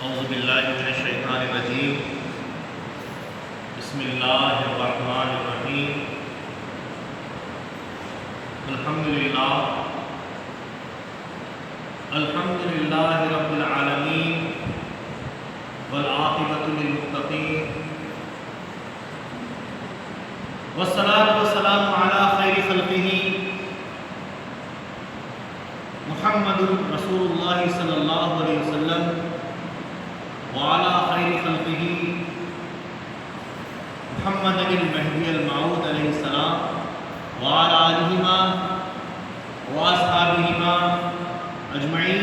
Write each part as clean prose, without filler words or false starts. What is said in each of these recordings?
اعوذ باللہ من الشیطان الرجیم بسم اللہ الرحمن الرحیم الحمد للہ رب العالمین والعاقبۃ للمتقین والصلاة والسلام علی خیر خلقہ محمد رسول اللہ صلی اللہ علیہ وسلم وعلى خیر خلقہ محمد المہدی الموعود علیہ السلام وعلى آلہما واصحابہما اجمعین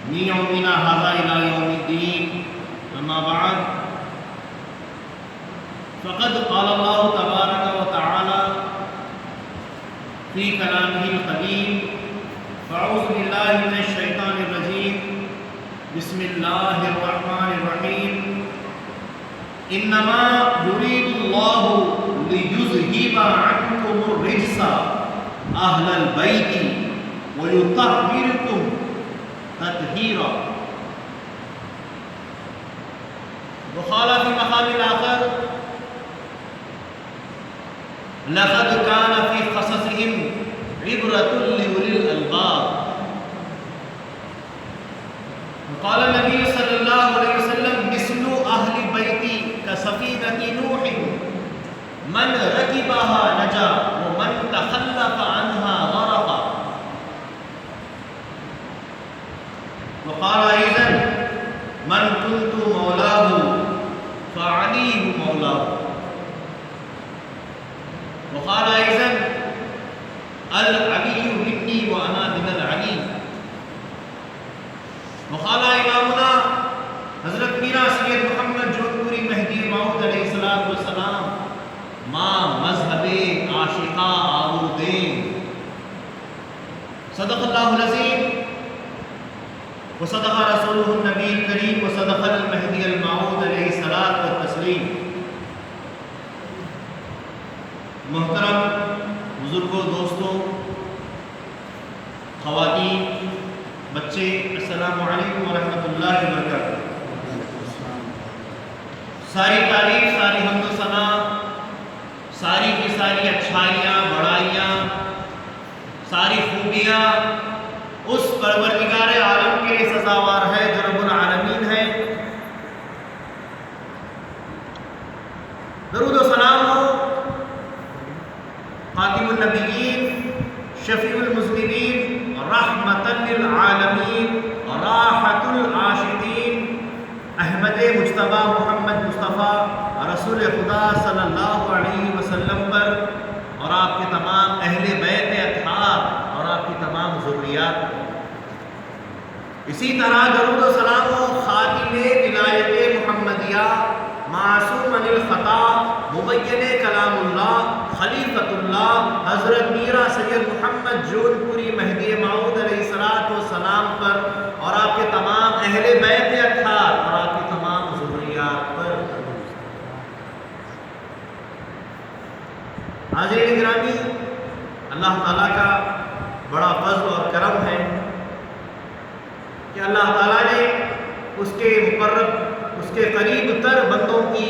من یومنا ھذا الی یوم الدین اما بعد فقد قال اللہ تبارک وتعالی فی کلامہ القدیم فاعوذ باللہ من الشیطان الرجیم بسم اللہ الرحمن الرحیم انما یرید اللہ لیذہب عنکم الرجس اہل البیت ویطہرکم تطہیرا وقال فی مقام آخر لقد كان في قصصهم عبرة لأولي الألباب وقال النبي صلى الله عليه وسلم مثل أهل بيتي كسفينة نوح من ركبها نجا ومن تخلف عنها غرق وقال أيضا من كنت مولاه فعلي مولاه وقال أيضا العلي مني وأنا من العلي وقال امامنا حضرت میرا سید محمد جونپوری مہدی موعود علیہ السلام ما مذہب عاشقہ آلودین صدق اللہ العظیم وصدق رسولہ النبی الکریم وصدق المہدی الموعود علیہ الصلاۃ والتسلیم محترم بزرگوں، دوستوں، خواتین، بچے، السلام علیکم ورحمۃ اللہ وبرکاتہ۔ ساری تعریف، ساری حمد و ثنا، ساری کی ساری اچھائیاں، بڑائیاں، ساری خوبیاں اس پروردگار عالم کے لیے سزاوار ہے جو رب العالمین ہے۔ درود و سلام ہو خاتم النبیین، شفیع المذنبین، رحمۃ للعالمین، راحۃ العاشقین، احمد مجتبیٰ محمد مصطفیٰ رسول خدا صلی اللہ علیہ وسلم پر اور آپ کے تمام اہل بیت اطہار اور آپ کی تمام ذریات پر۔ اسی طرح درود و سلام و خاتم ولایت محمدیہ، معصوم عن الخطا، مبین کلام اللہ، خلیفۃ اللہ حضرت میرا سید محمد جونپوری مہدی موعود علیہ السلام پر اور آپ کے تمام اہل بیت اطہار اور آپ کی تمام ذریات پر۔ حاضرین گرامی، اللہ تعالیٰ کا بڑا فضل اور کرم ہے کہ اللہ تعالیٰ نے اس کے مقرب، اس کے قریب تر بندوں کی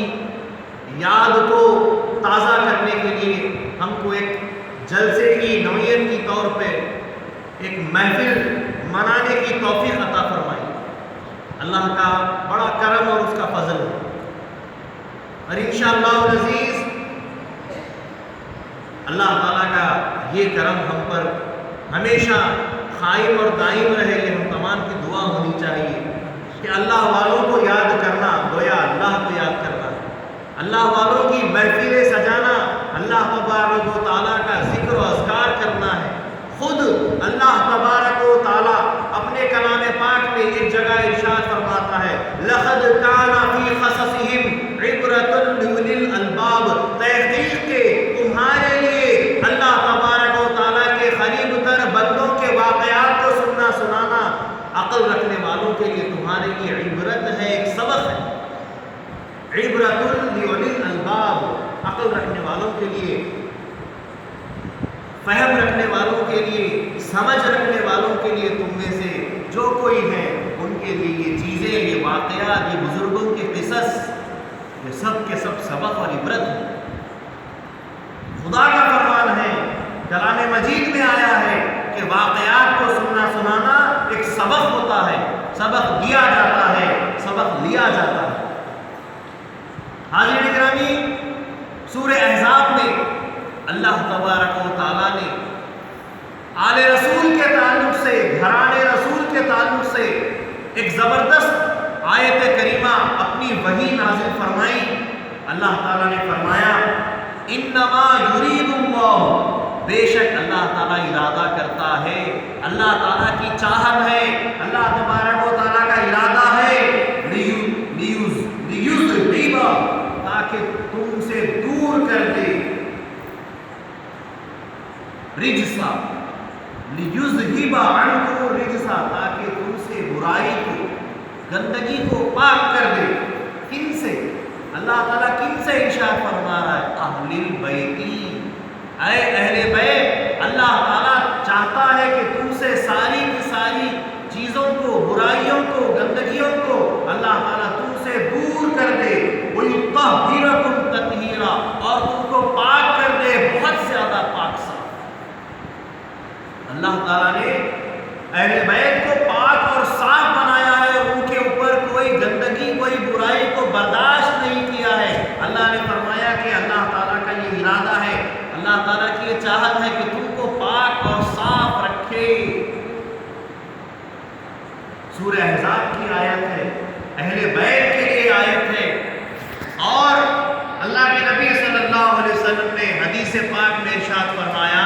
یاد کو تازہ کرنے کے لیے ہم کو ایک جلسے کی نوعیت کی طور پہ ایک محفل منانے کی توفیق عطا فرمائی۔ اللہ کا بڑا کرم اور اس کا فضل ہے، اور انشاءاللہ العزیز اللہ تعالیٰ کا یہ کرم ہم پر ہمیشہ قائم اور دائم رہے۔ یہ ہم تمام کی دعا ہونی چاہیے کہ اللہ والوں کو یاد کرنا گویا اللہ کو یاد کرنا، اللہ والوں کی محفلیں سجانا اللہ تبارک و تعالیٰ کا ذکر و اذکار کرنا ہے۔ خود اللہ تبارک و تعالیٰ اپنے کلام پاک میں ایک جگہ ارشاد فرماتا ہے لقد کان فی قصصہم عبرۃ لأولی الالباب، تحقیق کے تمہارے لیے اللہ تبارک و تعالیٰ کے قریب تر بندوں کے واقعات کو سننا سنانا عقل رکھنے والوں کے لیے تمہارے لیے عبرت ہے، ایک سبق ہے۔ عبرۃ لأولی الالباب، عقل رکھنے والوں کے لیے، فہم رکھنے والوں کے لیے، سمجھ رکھنے والوں کے لیے، تم میں سے جو کوئی ہے ان کے لیے یہ چیزیں، یہ واقعات، یہ بزرگوں کے قصص، یہ سب کے سب سبق اور عبرت ہیں۔ خدا کا فرمان ہے، کلام مجید میں آیا ہے کہ واقعات کو سننا سنانا ایک سبق ہوتا ہے، سبق دیا جاتا ہے، سبق لیا جاتا ہے۔ حاضرین گرامی، سورہ احزاب میں اللہ تبارک و تعالیٰ نے آل رسول کے تعلق سے، گھرانے رسول کے تعلق سے ایک زبردست آیت کریمہ اپنی وحی نازل فرمائی۔ اللہ تعالیٰ نے فرمایا انما یرید اللہ، بے شک اللہ تعالیٰ ارادہ کرتا ہے، اللہ تعالیٰ کی چاہت ہے، اللہ تبارک و تعالیٰ کا ارادہ ہے لیذہب، تاکہ تم سے دور کر دے، رجسا، لیذہب عنکم الرجسا، تاکہ تم سے برائی کو، گندگی کو پاک کر دے۔ کن سے؟ اللہ تعالیٰ کن سے ارشاد فرما رہا ہے؟ اہل البیتی، اے اہل بیت، اللہ تعالیٰ چاہتا ہے کہ تم سے ساری کی ساری چیزوں کو، برائیوں کو، گندگیوں کو اللہ تعالیٰ تم سے دور کر دے، وَيُطَهِّرَكُمْ تَطْهِيرًا، اور تم کو پاک کر دے، بہت زیادہ پاک صاف۔ اللہ تعالیٰ نے اہل بیت کو پاک اور صاف بنایا ہے، ان کے اوپر کوئی گندگی، کوئی برائی کو برداشت نہیں کیا ہے۔ اللہ نے فرمایا کہ اللہ تعالیٰ کا یہ ارادہ ہے، اللہ تعالیٰ کی یہ چاہت ہے کہ تم کو پاک اور صاف رکھے۔ سورہ احزاب کی آیت ہے، اہل بیت کے لیے آیت ہے، اور اللہ کے نبی صلی اللہ علیہ وسلم نے حدیث پاک میں ارشاد فرمایا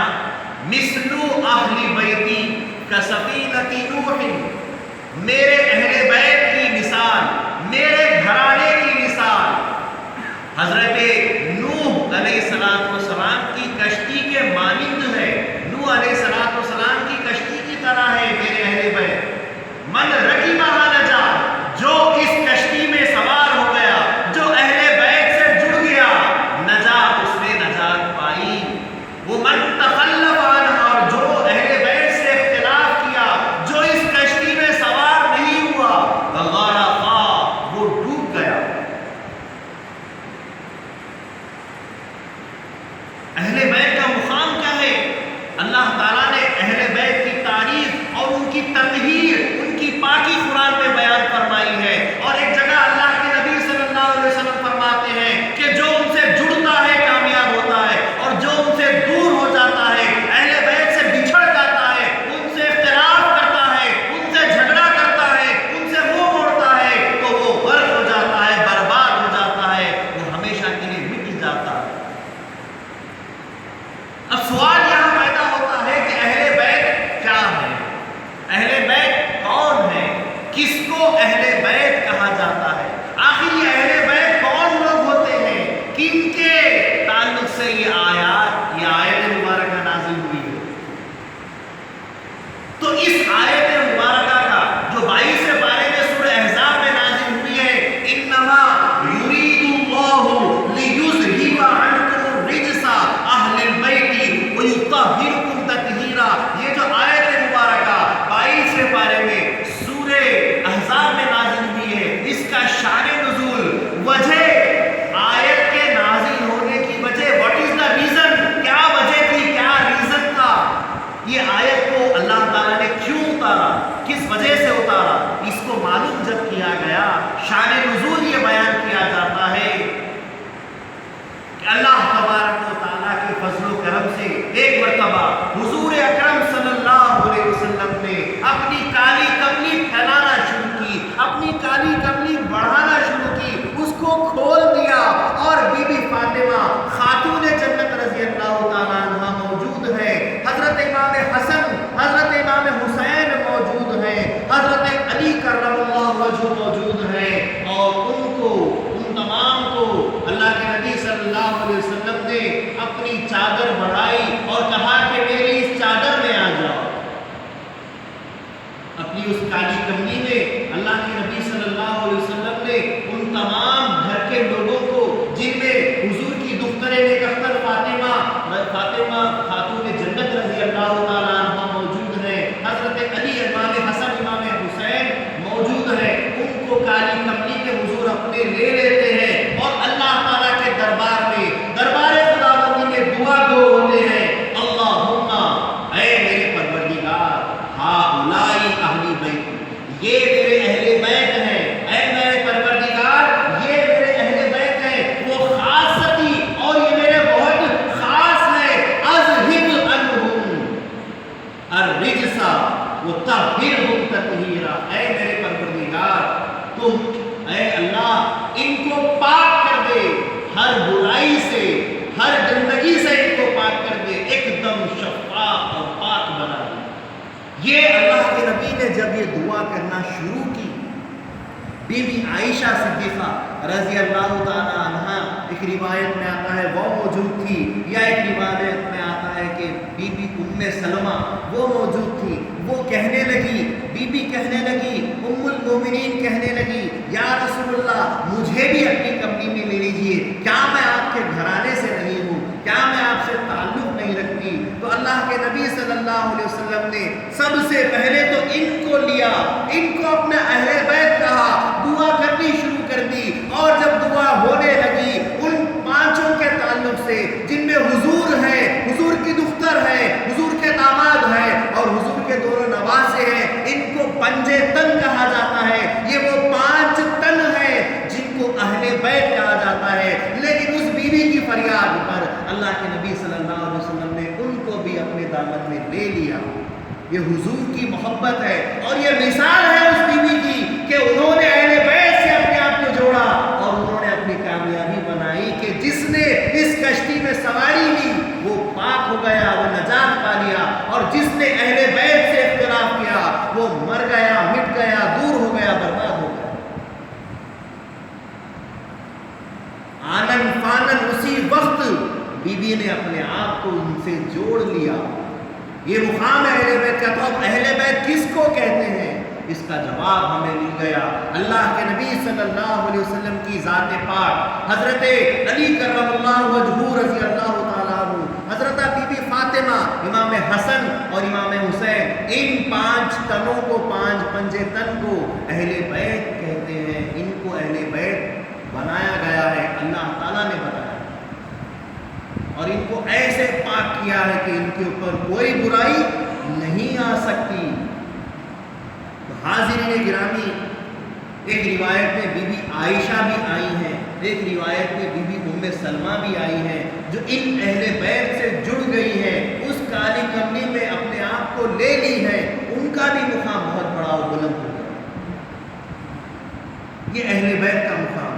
مثلو اہل بیتی کسفینۃ نوح، میرے اہل بیت کی مثال، میرے گھرانے کی مثال حضرت نوح علیہ السلام کی کشتی کے مانند ہے، نوح علیہ السلام کی کشتی کی طرح ہے میرے اہل بیت۔ من رکبھا نجا، جو اس کشتی میں سوار ہو گیا، جو اہل بیت سے جڑ گیا، نجا، اس نے نجات پائی۔ وہ من تخلف عنہا، اور جو اہل بیت سے اختلاف کیا، جو اس کشتی میں سوار نہیں ہوا، یہ میرے اہل بیت ہیں، اے میرے پروردگار یہ میرے اہل بیت ہیں، وہ خاصتی اور یہ میرے بہت خاص ہے، اذہب عنہم الرجس وطہرہم تطہیرا، اے میرے پروردگار تم اے اللہ ان کو پاک کر دے، ہر برائی سے ہر گندگی سے ان کو پاک کر دے، ایک دم شفاف اور پاک بنا دے۔ یہ اللہ کے نبی نے جب یہ دعا کرنا شروع کی، بی بی عائشہ صدیقہ رضی اللہ تعالی عنہا، ایک روایت میں آتا ہے وہ موجود تھی، یا ایک روایت میں آتا ہے کہ بی بی ام سلمہ وہ موجود تھی، وہ کہنے لگی، بی بی کہنے لگی، ام المومنین کہنے لگی یا رسول اللہ مجھے بھی اپنی کمپنی میں لے لیجئے، کیا میں آپ کے گھرانے سے نہیں ہوں، کیا میں آپ سے تعلق نہیں رکھتی؟ تو اللہ کے نبی صلی اللہ علیہ وسلم نے سب سے پہلے تو ان کو لیا، ان کو اپنے اہل بیت کہا، دعا کرنی شروع کر دی، اور جب دعا ہونے لگی ان پانچوں کے تعلق سے جن میں حضور ہے، حضور کی دختر ہے، حضور کے داماد ہے اور حضور کے دونوں نواسے ہیں، ان کو پنجے تن کہا جاتا ہے، یہ وہ 5 تن ہیں جن کو اہل بیت کہا جاتا ہے۔ لیکن اس بیوی کی فریاد پر اللہ کے نبی صلی اللہ علیہ وسلم نے ان کو بھی اپنے دامن میں لے لیا۔ یہ حضور کی محبت ہے اور یہ مثال ہے اس بیوی کی کہ انہوں نے اہل بیت سے اپنے آپ کو جوڑا اور انہوں نے اپنی کامیابی بنائی کہ جس نے اس کشتی میں سواری لی وہ پاک ہو گیا، وہ نجات پا لیا، اور جس نے اہل بیت سے اختلاف کیا وہ مر گیا، مٹ گیا، دور ہو گیا، برباد ہو گیا۔ آنن فانن اسی وقت بی بی نے اپنے آپ کو ان سے جوڑ لیا۔ یہ مقام اہل بیت کا، تو اب اہل بیت کس کو کہتے ہیں؟ اس کا جواب ہمیں مل گیا، اللہ کے نبی صلی اللہ علیہ وسلم کی ذات پاک حضرت علی کرم اللہ وجہہ رضی اللہ تعالیٰ عنہ، حضرت بی بی فاطمہ، امام حسن اور امام حسین، ان 5 تنوں کو، 5 پنجے تن کو اہل بیت کہتے ہیں۔ ان کو اہل بیت بنایا گیا ہے، اللہ تعالیٰ نے بنایا اور ان کو ایسے پاک کیا ہے کہ ان کے اوپر کوئی برائی نہیں آ سکتی۔ حاضرین گرامی، ایک روایت میں بی بی عائشہ بھی آئی ہیں، ایک روایت میں بی بی ام سلمہ بھی آئی ہیں، جو ان اہل بیت سے جڑ گئی ہے، اس کالی کمنی میں اپنے آپ کو لے لی ہے، ان کا بھی مقام بہت بڑا اور بلند ہو گیا۔ یہ اہل بیت کا مقام۔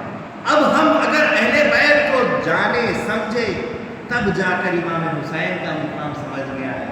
اب ہم اگر اہل بیت کو جانے سمجھے تب جا کر امام حسین کا مقام سمجھ میں آئے۔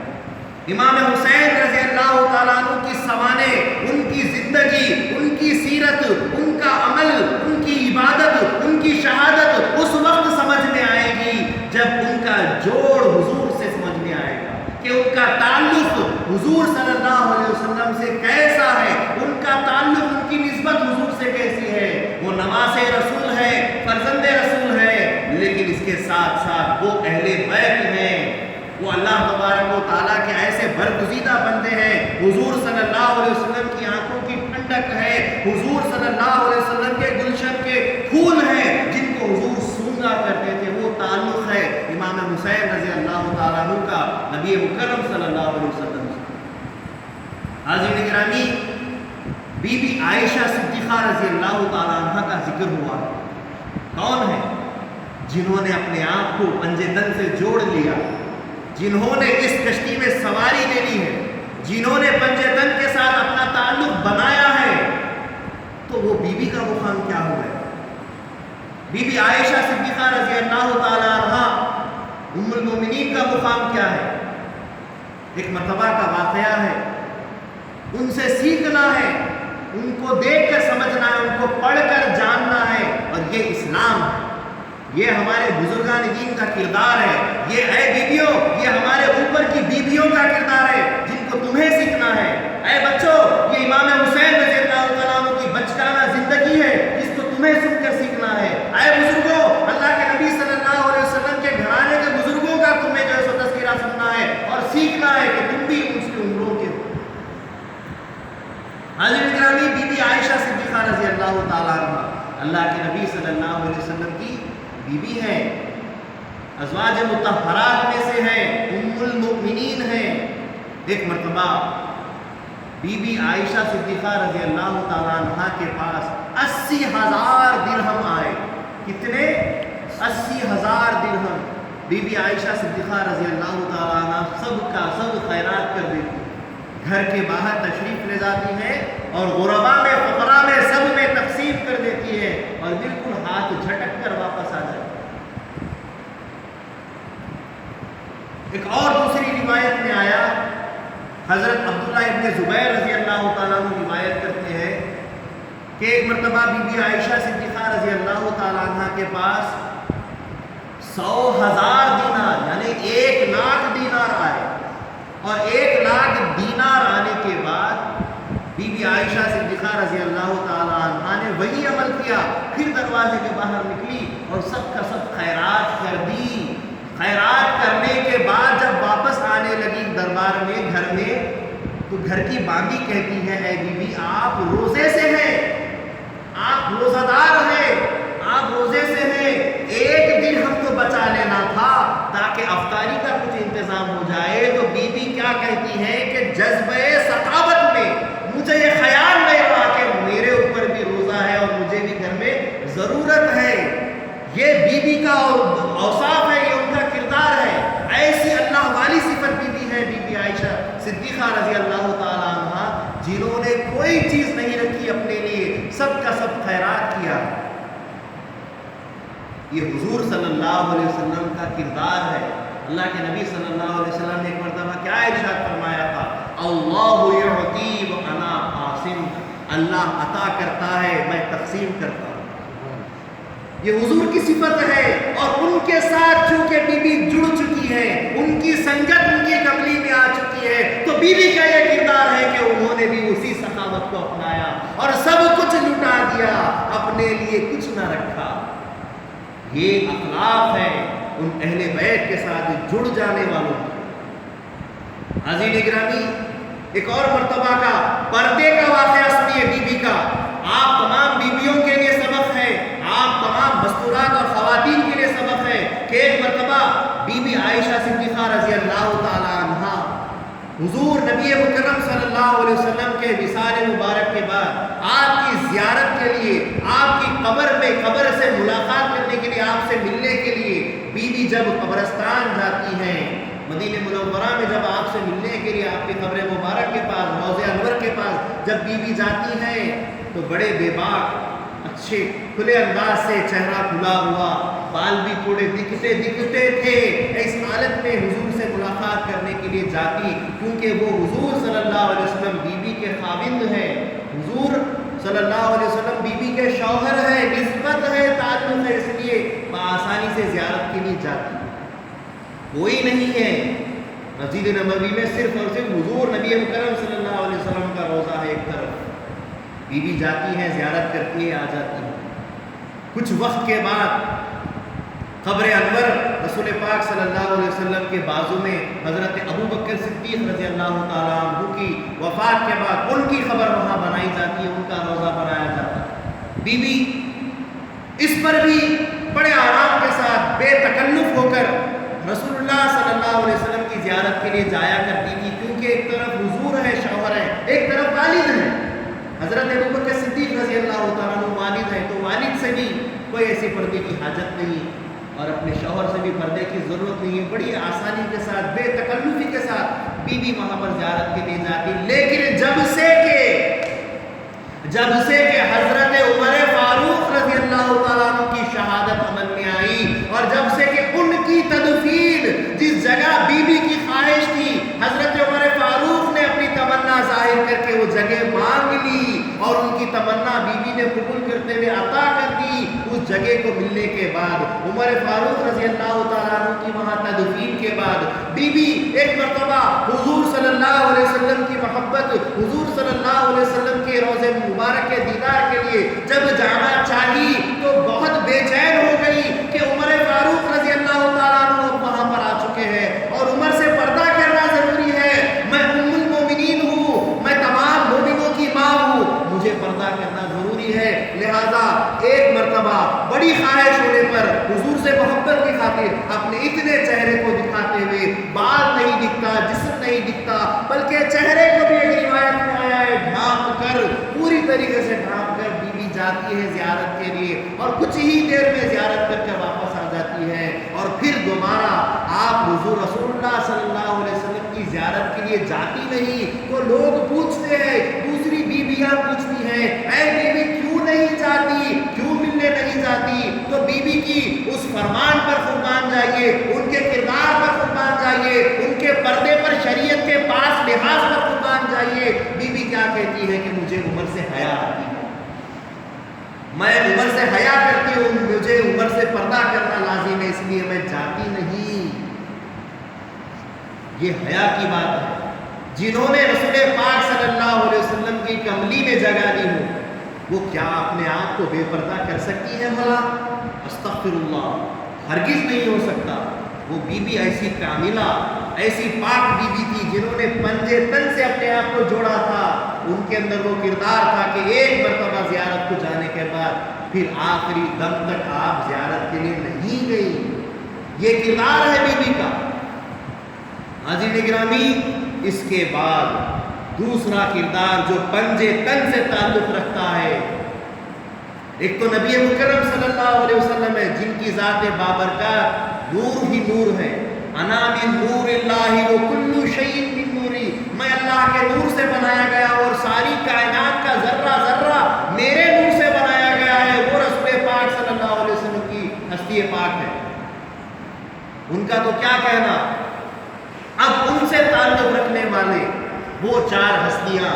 امام حسین رضی اللہ تعالیٰ عنہ کی سوانح، ان کی زندگی، ان کی سیرت، ان کا عمل، ان کی عبادت، ان کی شہادت اس وقت سمجھ میں آئے گی جب ان کا جوڑ حضور سے سمجھ میں آئے گا کہ ان کا تعلق حضور صلی اللہ علیہ وسلم سے کیسا ہے، ان کا تعلق، ان کی نسبت حضور سے کیسی ہے۔ وہ نواز رسول ہے، فرزند رسول ہے، لیکن اس کے ساتھ ساتھ وہ اہل بیت ہیں، وہ اللہ تبارک و تعالیٰ کے ایسے برگزیدہ بندے ہیں۔ حضور صلی اللہ علیہ وسلم کی آنکھوں کی ٹھنڈک ہے، حضور صلی اللہ علیہ وسلم کے گلشن کے پھول ہیں جن کو حضور سونگا کرتے تھے، وہ تعلق ہے امام حسین رضی اللہ تعالیٰ عنہ کا نبی مکرم صلی اللہ علیہ وسلم سے۔ حاضرین گرامی، بی بی عائشہ صدیقہ رضی اللہ تعالیٰ عنہ کا ذکر ہوا، کون ہے؟ جنہوں نے اپنے آپ کو پنجے تن سے جوڑ لیا، جنہوں نے اس کشتی میں سواری لے لی ہے، جنہوں نے پنجے تن کے ساتھ اپنا تعلق بنایا ہے، تو وہ بی بی کا مقام کیا ہوا ہے؟ بی بی عائشہ صدیقہ رضی اللہ تعالی عنہ ام المومنین کا مقام کیا ہے؟ ایک مرتبہ کا واقعہ ہے، ان سے سیکھنا ہے، ان کو دیکھ کر سمجھنا ہے، ان کو پڑھ کر جاننا ہے، اور یہ اسلام ہے، یہ ہمارے بزرگان دین کا کردار ہے، یہ اے بیویوں، یہ ہمارے اوپر کی بیویوں کا کردار ہے جن کو تمہیں سیکھنا ہے۔ اے بچوں، یہ امام حسین رضی اللہ تعالیٰ عنہ کی بچگانہ زندگی ہے جس کو تمہیں سن کر سیکھنا ہے۔ اے بزرگوں، اللہ کے نبی صلی اللہ علیہ وسلم کے گھرانے کے بزرگوں کا تمہیں جو ہے سو تذکرہ سننا ہے اور سیکھنا ہے کہ تم بھی اس کی عمروں کے۔ حاضرین گرامی، بی بی عائشہ صدیقہ رضی اللہ تعالیٰ عنہ اللہ کے نبی صلی اللہ علیہ وسلم کی بیوی ہیں، ازواج مطہرات میں سے ہیں، ام المؤمنین ہیں۔ ایک مرتبہ بی بی عائشہ صدیقہ رضی اللہ تعالیٰ عنہ کے پاس 80,000 درہم آئے. کتنے؟ 80,000 درہم. بی بی عائشہ صدیقہ رضی اللہ تعالیٰ عنہ سب کا سب خیرات کر دیتی, گھر کے باہر تشریف لے جاتی ہے اور غربا میں فقراء میں سب میں تقسیم کر دیتی ہے اور بالکل ہاتھ جھٹک کر واپس آ جاتی ہے. ایک اور دوسری روایت میں آیا, حضرت عبداللہ ابن زبیر رضی اللہ تعالیٰ عنہ روایت کرتے ہیں کہ ایک مرتبہ بی بی عائشہ صدیقہ رضی اللہ تعالیٰ عنہ کے پاس 100,000 دینار یعنی 1,00,000 دینار آئے, اور 1,00,000 دینار آنے کے بعد بی بی عائشہ صدیقہ رضی اللہ تعالیٰ عنہ نے وہی عمل کیا, پھر دروازے کے باہر نکلی اور سب کا سب خیرات کر دی. خیرات کرنے کے بعد جب واپس آنے لگی دربار میں, گھر میں, تو گھر کی باندی کہتی ہے اے بی بی آپ روزے سے ہیں, آپ روزہ دار ہیں, آپ روزے سے ہیں, 1 دن ہم کو بچا لینا تھا تاکہ افطاری کا کچھ انتظام ہو جائے. تو بی بی کیا کہتی ہے کہ جذبہ سخاوت میں مجھے یہ خیال نہیں رہا کہ میرے اوپر بھی روزہ ہے اور مجھے بھی گھر میں ضرورت ہے. یہ بی بی کا اوصاف ہے, یہ ان کا کردار ہے. ایسی اللہ والی صفت بی بی ہے بی بی عائشہ صدیقہ رضی اللہ تعالیٰ عنہ, جنہوں نے کوئی چیز نہیں رکھی اپنے لیے, سب کا سب خیرات کیا. یہ حضور صلی اللہ علیہ وسلم کا کردار ہے. اللہ کے نبی صلی اللہ علیہ وسلم نے ایک مرتبہ کیا ارشاد فرمایا تھا, اللہ یعطی و انا قاسم, اللہ عطا کرتا ہے میں تقسیم کرتا ہوں. یہ حضور کی صفت ہے, اور ان کے ساتھ چونکہ بی بی جڑ چکی ہے, ان کی سنگت ان کی قبلی میں آ چکی ہے, تو بی بی کا یہ کردار ہے کہ انہوں نے بھی اسی سخاوت کو اپنایا اور سب کچھ لٹا دیا, اپنے لیے کچھ نہ رکھا. یہ اخلاق ہے ان اہل بیت کے ساتھ جڑ جانے والوں. عزیز گرامی, ایک اور مرتبہ کا پردے کا واقعہ سنیے بی بی کا. آپ تمام بیویوں کے لیے سبق ہے, آپ تمام مستورات اور خواتین کے لیے سبق ہے کہ ایک مرتبہ بی بی عائشہ صدیقہ رضی اللہ تعالی عنہ حضور نبی مکرم صلی اللہ علیہ وسلم کے وصال مبارک کے بعد آپ کی زیارت کے لیے, آپ کی قبر میں قبر سے ملاقات کرنے کے لیے, آپ سے ملنے کے لیے بی بی جب قبرستان جاتی ہیں, مدینہ منورہ میں جب آپ سے ملنے کے لیے آپ کی قبر مبارک کے پاس, روضہ انور کے پاس جب بی بی جاتی ہیں تو بڑے بے باک, اچھے کھلے انداز سے, چہرہ کھلا ہوا, بال بھی تھوڑے دکھتے تھے. اس حالت میں حضور سے ملاقات کرنے کے لیے جاتی, کیونکہ وہ حضور صلی اللہ علیہ وسلم بی بی کے خاوند ہیں, حضور صلی اللہ علیہ وسلم بی بی کے شوہر ہے, نسبت ہے, تعلق ہے, اس لیے بآسانی سے زیارت کے لیے جاتی. کوئی نہیں ہے مسجد نبوی میں, صرف اور صرف حضور نبی مکرم صلی اللہ علیہ وسلم کا روضہ ہے ایک طرف. بی بی جاتی ہے, زیارت کرتی ہے, آ جاتی ہے. کچھ وقت کے بعد قبر انور رسول پاک صلی اللہ علیہ وسلم کے بازو میں حضرت ابو بکر صدیق رضی اللہ تعالیٰ عنہ کی وفات کے بعد ان کی خبر وہاں بنائی جاتی ہے, ان کا روضہ بنایا جاتا ہے. بی بی اس پر بھی بڑے آرام کے ساتھ بے تکلف ہو کر رسول اللہ صلی اللہ علیہ وسلم کی زیارت کے لیے جایا کرتی تھی, کیونکہ ایک طرف حضور ہے, شوہر ہے, ایک طرف والد ہے. حضرت ابو بکر صدیق رضی اللہ تعالیٰ عنہ والد ہے, تو والد سے بھی کوئی ایسی پردے کی حاجت نہیں اور اپنے شوہر سے بھی پردے کی ضرورت نہیں ہے. بڑی آسانی کے ساتھ, بے تکلفی کے ساتھ بی بی وہاں پر زیارت کے لیے جاتی. لیکن جب سے کہ حضرت عمر فاروق رضی اللہ تعالیٰ عنہ کی شہادت عمل میں آئی, اور جب سے کہ ان کی تدفین جس جگہ بی بی کی خواہش تھی, حضرت عمر فاروق نے اپنی تمنا ظاہر کر کے وہ جگہ مانگ لی اور ان کی تمنا بی بی نے قبول کرتے ہوئے عطا کر دی. اس جگہ کو ملنے کے بعد عمر فاروق رضی اللہ تعالیٰ عنہ کی وہاں تدفین کے بعد بی بی ایک مرتبہ حضور صلی اللہ علیہ وسلم کی محبت, حضور صلی اللہ علیہ وسلم کے روضے مبارک کے دیدار کے لیے جب جانا چاہی تو بہت بے چین ہو گئی کہ عمر فاروق رضی اللہ تعالیٰ عنہ وہاں پر آ چکے ہیں اور عمر سے پردہ کرنا ضروری ہے. میں ام المومنین ہوں, میں تمام مومنوں کی ماں ہوں, مجھے پردہ کرنا ضروری ہے. لہذا ایک مرتبہ بڑی خواہش ہونے پر حضور سے محبت کی خاطر اپنے اتنے چہرے کو دکھاتے ہوئے, بال نہیں دکھتا, جسم نہیں دکھتا, بلکہ چہرے کو بھی ایک روایت میں آیا سے بھاگ کر بیوی جاتی ہے زیارت کے لیے اور کچھ ہی دیر میں زیارت کر کے واپس آ جاتی ہے، اور پھر دوبارہ آپ حضور رسول اللہ صلی اللہ علیہ وسلم کی زیارت کے لیے جاتی نہیں، تو لوگ پوچھتے ہیں، دوسری بیویاں پوچھتی ہیں، اے بیوی کیوں نہیں جاتی، کیوں ملنے نہیں جاتی؟ تو بیوی کی اس فرمان پر قربان جائیے، ان کے کردار پر قربان جائیے، ان کے پردے پر شریعت کے پاس لحاظ پر قربان جائیے۔ بیوی کیا کہتی ہے کہ مجھے عمر سے حیا آتی ہے، میں عمر سے حیا کرتی ہوں، مجھے عمر سے پردہ کرنا لازم ہے، اس لیے میں جاتی نہیں۔ یہ حیا کی بات ہے۔ جنہوں نے رسول پاک صلی اللہ علیہ وسلم کی کملی میں جگہ دی ہو، وہ کیا اپنے آپ کو بے پردہ کر سکتی ہے بھلا؟ استغفر اللہ، ہرگز نہیں ہو سکتا۔ وہ بیوی ایسی کاملہ، ایسی پاک بیوی تھی جنہوں نے پنجے تن سے اپنے آپ کو جوڑا تھا۔ ان کے اندر وہ کردار تھا کہ ایک مرتبہ زیارت کو جانے کے بعد پھر آخری دم تک آپ زیارت کے لیے نہیں گئی۔ یہ کردار ہے بیوی کا۔ حاضرین گرامی، اس کے بعد دوسرا کردار جو پنجے تن سے تعلق رکھتا ہے، ایک تو نبی مکرم صلی اللہ علیہ وسلم ہے جن کی ذات بابرکات نور ہی نور ہے۔ انا من نور اللہ و کل شیء من نوری، میں اللہ کے نور سے بنایا گیا اور ساری کائنات کا ذرہ ذرہ میرے نور سے بنایا گیا ہے۔ وہ رسول پاک صلی اللہ علیہ وسلم کی ہستی پاک ہے، ان کا تو کیا کہنا۔ اب ان سے تعلق رکھنے والے وہ چار ہستیاں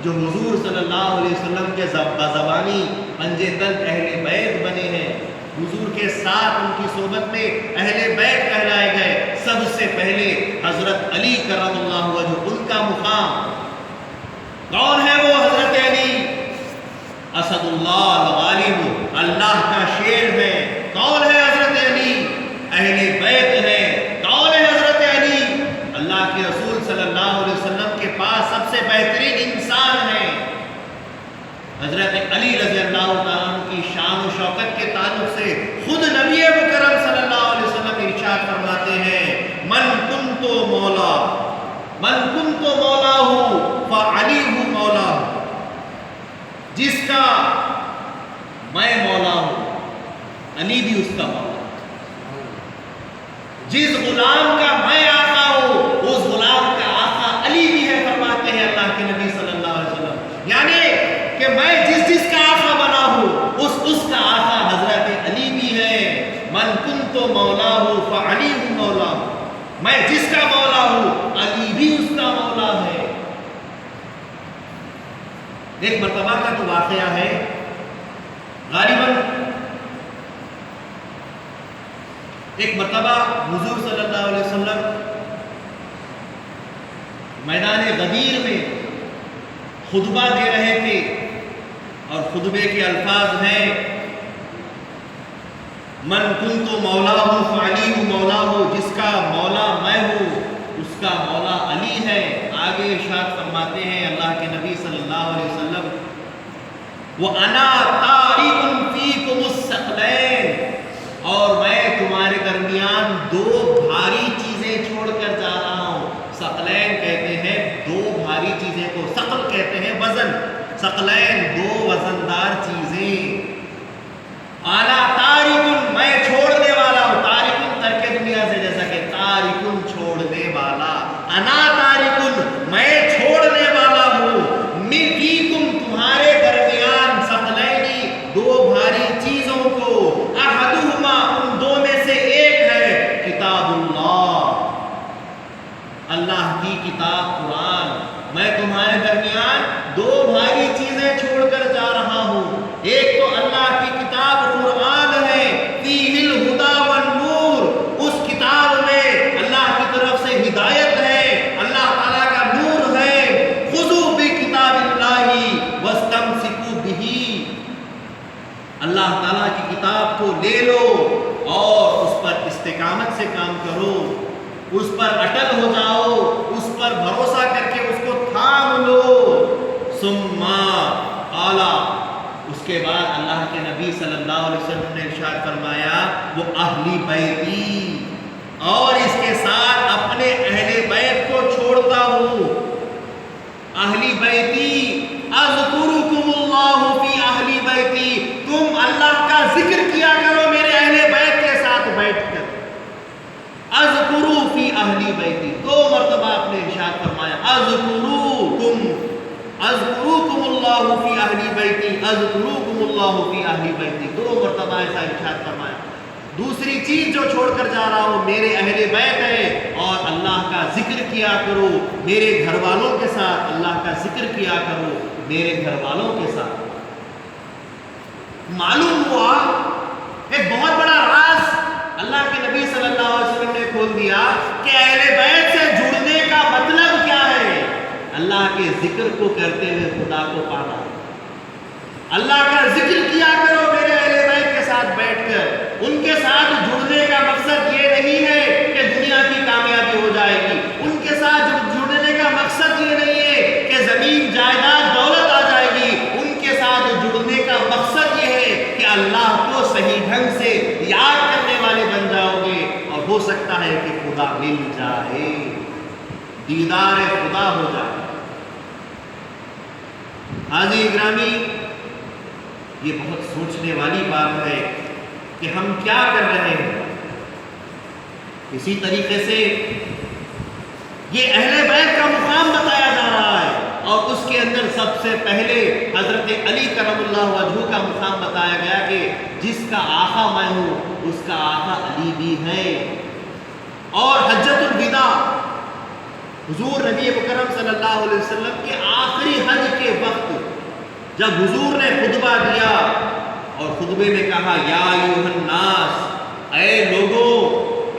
جو حضور صلی اللہ علیہ وسلم کے بزبانی پنجے تن اہل بیت بنے ہیں، حضور کے ساتھ ان کی صحبت میں اہل بیت کہلائے گئے۔ سب سے پہلے حضرت علی کرم اللہ وجہ، ان کا مقام کون ہے؟ وہ حضرت علی، اسد اللہ الغالب، اللہ کا شیر ہے۔ کون ہے حضرت علی؟ اہل بیت ہے۔ کون ہے حضرت علی؟ اللہ کے رسول صلی اللہ علیہ وسلم کے پاس سب سے بہترین انسان ہے۔ حضرت علی رضی اللہ تعالیٰ عنہ کی شان و شوکت کے تعلق سے خود نبی مکرم صلی اللہ علیہ وسلم ارشاد فرماتے ہیں، من کنت مولا، من کنت مولاہ فعلی مولاہ، جس کا میں مولا ہوں علی بھی اس کا مولا، جس غلام کا میں آقا ہوں اس غلام کا آقا علی بھی ہے، فرماتے ہیں اللہ کے نبی صلی اللہ علیہ وسلم۔ یعنی کہ میں جس کا آقا بنا ہوں اس کا آقا حضرت علی بھی ہے۔ من کنت مولاہ فعلی مولاہ، میں جس کا مولا ہوں علی بھی اس کا مولا ہے۔ ایک مرتبہ کا تو واقعہ ہے، غالباً ایک مرتبہ حضور صلی اللہ علیہ وسلم میدان غدیر میں خطبہ دے رہے تھے، اور خطبے کے الفاظ ہیں، من کنت مولاہ فعلی مولاہ، جس کا مولا میں ہوں اس کا مولا علی ہے۔ آگے ارشاد فرماتے ہیں اللہ کے نبی صلی اللہ علیہ وسلم، وَأَنَا تَارِكٌ فِيكُمُ الثَّقَلَيْنِ، اور میں تمہارے درمیان دو بھاری چیزیں چھوڑ کر جا رہا ہوں۔ ثقلین کہتے ہیں دو بھاری چیزیں کو، ثقل کہتے ہیں وزن، ثقلین دو وزندار چیزیں۔ انا تارکن، میں چھوڑنے والا ہوں، تارکن ترک دنیا سے، جیسا کہ تارکن چھوڑنے والا، انا تارکن میں چھوڑنے والا ہوں، فیکم تمہارے درمیان، ثقلین دو بھاری چیزوں کو، احدہما ان دو میں سے ایک ہے کتاب اللہ، اللہ کی کتاب قرآن۔ میں تمہارے درمیان دو بھاری چیزیں چھوڑ کر جا رہا ہوں، ایک تو اللہ کی کتاب قرآن ہے، فیہ الہدی والنور، اس کتاب میں اللہ کی طرف سے ہدایت ہے، اللہ تعالیٰ کا نور ہے۔ خذوا بکتاب اللہ واستمسکوا بہ، اللہ تعالیٰ کی کتاب کو لے لو اور اس پر استقامت سے کام کرو، اس پر اٹل ہو جاؤ، اس پر بھروسہ کر کے اس کو تھام لو۔ ثم قال، اس کے بعد اللہ کے نبی صلی اللہ علیہ وسلم نے ارشاد فرمایا، وہ اہلی بیتی، اور اس کے ساتھ اپنے اہل بیت کو چھوڑتا ہوں۔ اہلی بیتی اذکرکم اللہ فی اہل بیتی، تم اللہ کا ذکر کیا کرو میرے اہل بیت کے ساتھ بیٹھ کر. اذکرو فی اہل بیتی، 2 مرتبہ آپ نے ارشاد فرمایا اذکروکم اللہ فی اہل بیتی، اذکروکم اللہ فی اہل بیتی، 2 مرتبہ ایسا ارشاد فرمایا. دوسری چیز جو چھوڑ کر جا رہا ہوں میرے اہل بیت ہے، اور اللہ کا ذکر کیا کرو میرے گھر والوں کے ساتھ، اللہ کا ذکر کیا کرو میرے گھر والوں کے ساتھ. معلوم ہوا ایک بہت بڑا راز اللہ کے نبی صلی اللہ علیہ وسلم نے کھول دیا کہ اہل بیت سے جڑنے کا مطلب کیا ہے. اللہ کے ذکر کو کرتے ہوئے خدا کو پانا. اللہ کا ذکر کیا کرو میرے اہل بیت کے ساتھ بیٹھ کر. ان کے ساتھ جڑنے کا مقصد یہ نہیں ہے کہ دنیا کی کامیابی ہو جائے گی. ان کے ساتھ جڑنے کا مقصد یہ نہیں ہے کہ زمین جائیداد دولت آ جائے گی. ان کے ساتھ جڑنے کا مقصد یہ ہے کہ اللہ کو صحیح ڈھنگ سے یاد کرنے والے بن جاؤ گے، اور ہو سکتا ہے کہ خدا مل جائے، دیدار خدا ہو جائے. حاضرین گرامی، یہ بہت سوچنے والی بات ہے کہ ہم کیا کر رہے ہیں. اسی طریقے سے یہ اہل بیت کا مقام بتایا جا رہا ہے، اور اس کے اندر سب سے پہلے حضرت علی کرم اللہ وجہہ کا مقام بتایا گیا کہ جس کا آقا میں ہوں اس کا آقا علی بھی ہے. اور حجۃ الوداع حضور نبی مکرم صلی اللہ علیہ وسلم کے آخری حج کے وقت جب حضور نے خطبہ دیا اور خطبے میں کہا یا ایھا الناس، اے لوگو،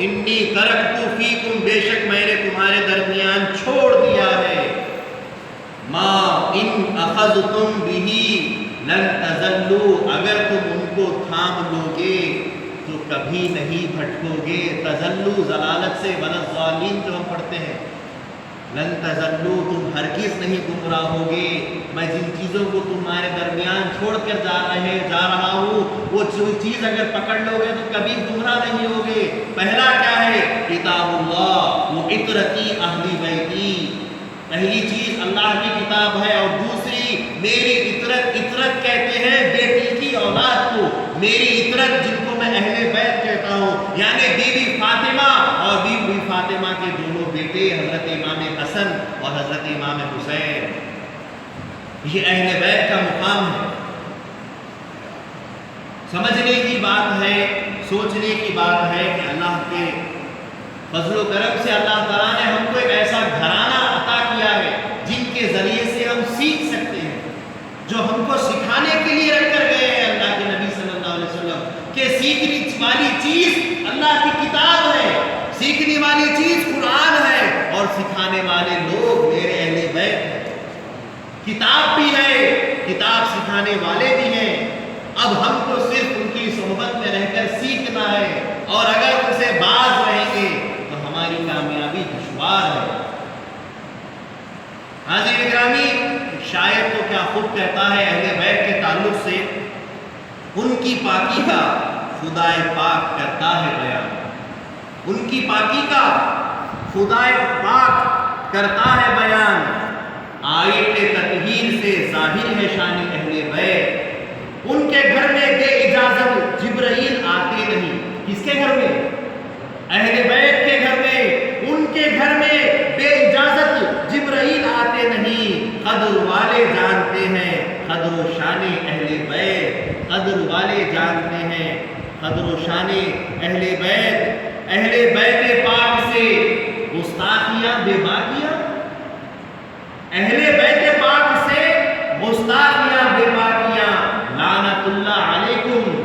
انی ترکت فیکم، بے شک میں نے تمہارے درمیان چھوڑ دیا ہے، ما ان اخذتم بہ لن تزلوا، اگر تم ان کو تھام لو گے تو کبھی نہیں بھٹکو گے. تزلوا ضلالت سے، ولا الضالین جو ہم پڑھتے ہیں، لن تزلوا، تم ہرگز نہیں گمراہ ہوگے. میں جن چیزوں کو تمہارے درمیان چھوڑ کر جا رہا ہوں وہ چیز اگر پکڑ لو گے تو کبھی گمراہ نہیں ہوگے. پہلا کیا ہے؟ کتاب اللہ و عطرتی اہل بیتی، پہلی چیز اللہ کی کتاب ہے، اور دوسری میری عطرت. عطرت کہتے ہیں بیٹی کی اولاد کو، میری عطرت جن کو میں اہل بیت کہتا ہوں، یعنی بی بی فاطمہ اور بی بی فاطمہ کے دونوں بیٹے حضرت امام حسن اور حضرت امام حسین. یہ اہل بیت کا مقام ہے. سمجھنے کی بات ہے، سوچنے کی بات ہے کہ اللہ کے فضل و کرم سے اللہ تعالیٰ نے ہم کو ایک ایسا گھرانہ عطا کیا ہے جن کے ذریعے سے ہم سیکھ سکتے ہیں، جو ہم کو سکھانے کے لیے رکھ کر گئے ہیں اللہ کے نبی صلی اللہ علیہ وسلم، کہ سیکھنے والی چیز اللہ کی کتاب ہے، سیکھنے والی چیز قرآن ہے، اور سکھانے والے لوگ میرے اہل بیت ہیں. کتاب بھی ہے، کتاب سکھانے والے بھی ہیں. اب ہم کو صرف ان کی صحبت میں رہ کر سیکھنا ہے، اور اگر ان سے باز رہیں گے تو ہماری کامیابی دشوار ہے. حاضرین گرامی، شاعر تو کیا خوب کہتا ہے اہل بیت کے تعلق سے، ان کی پاکی کا خدائے پاک کرتا ہے بیان. ان کی پاکی کا خدائے پاک کرتا ہے بیان. آیت تطہیر سے ظاہر ہے شان اہل بیت. ان کے گھر میں بے اجازت جبرائیل آتے نہیں. کس کے گھر میں؟ اہل بیت کے گھر میں. ان کے گھر میں بے اجازت جبرائیل آتے نہیں. قدر والے جانتے ہیں قدر و شان اہل بیت، قدر والے جانتے ہیں قدر و شان اہل بیت. اہل بیت پاک سے گستاخیاں بے باکیاں، اہل بیت پاک سے گستاخیاں بے باکیاں. لعنت اللہ علیکم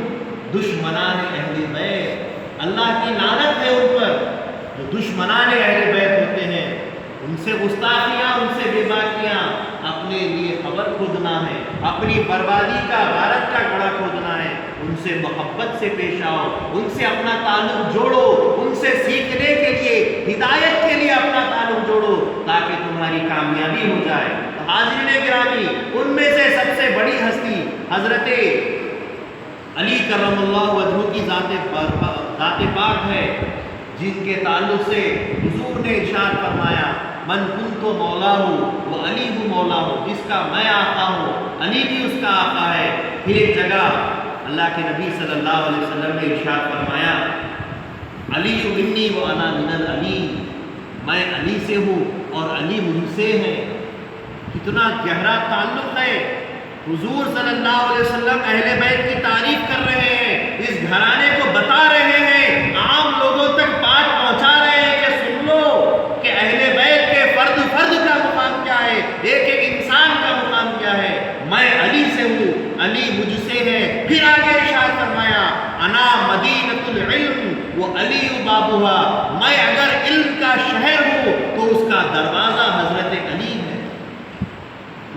دشمنان اہل بیت، اللہ کی لعنت ہے ان پر جو دشمنان اہل بیت ہوتے ہیں. ان سے گستاخیاں، ان سے بے باکیاں، اپنے لیے خبر کھودنا ہے، اپنی بربادی کا غارت کا گڑھا کھودنا ہے. ان سے محبت سے پیش آؤ، ان سے اپنا تعلق جوڑو، ان سے سیکھنے کے لیے، ہدایت کے لیے اپنا تعلق جوڑو تاکہ تمہاری کامیابی ہو جائے. تو حاضرین گرامی، ان میں سے سب سے بڑی ہستی حضرت علی کرم اللہ وجہہ کی ذات پاک ہے، جن کے تعلق سے حضور نے ارشاد فرمایا من کنت مولا ہوں وہ علی ہوں مولا ہوں، جس کا میں آقا ہوں علی بھی اس کا آقا ہے۔ پھر ایک جگہ اللہ کے نبی صلی اللہ علیہ وسلم نے ارشاد فرمایا علی منی و انا من العلی، میں علی سے ہوں اور علی مجھ سے ہے۔ کتنا گہرا تعلق ہے۔ حضور صلی اللہ علیہ وسلم اہل بیت کی تعریف کر رہے ہیں، اس گھرانے کو بتا رہے ہیں، عام لوگوں تک بات پہنچا رہے ہیں کہ سن لو کہ اہل بیت کے فرد فرد کا مقام کیا ہے، ایک ایک انسان کا مقام کیا ہے۔ میں علی سے ہوں، علی مجھ سے ہے۔ پھر آگے ارشاد فرمایا انا مدینۃ العلم و علی بابھا، میں اگر علم کا شہر ہوں تو اس کا دروازہ حضرت علی ہے،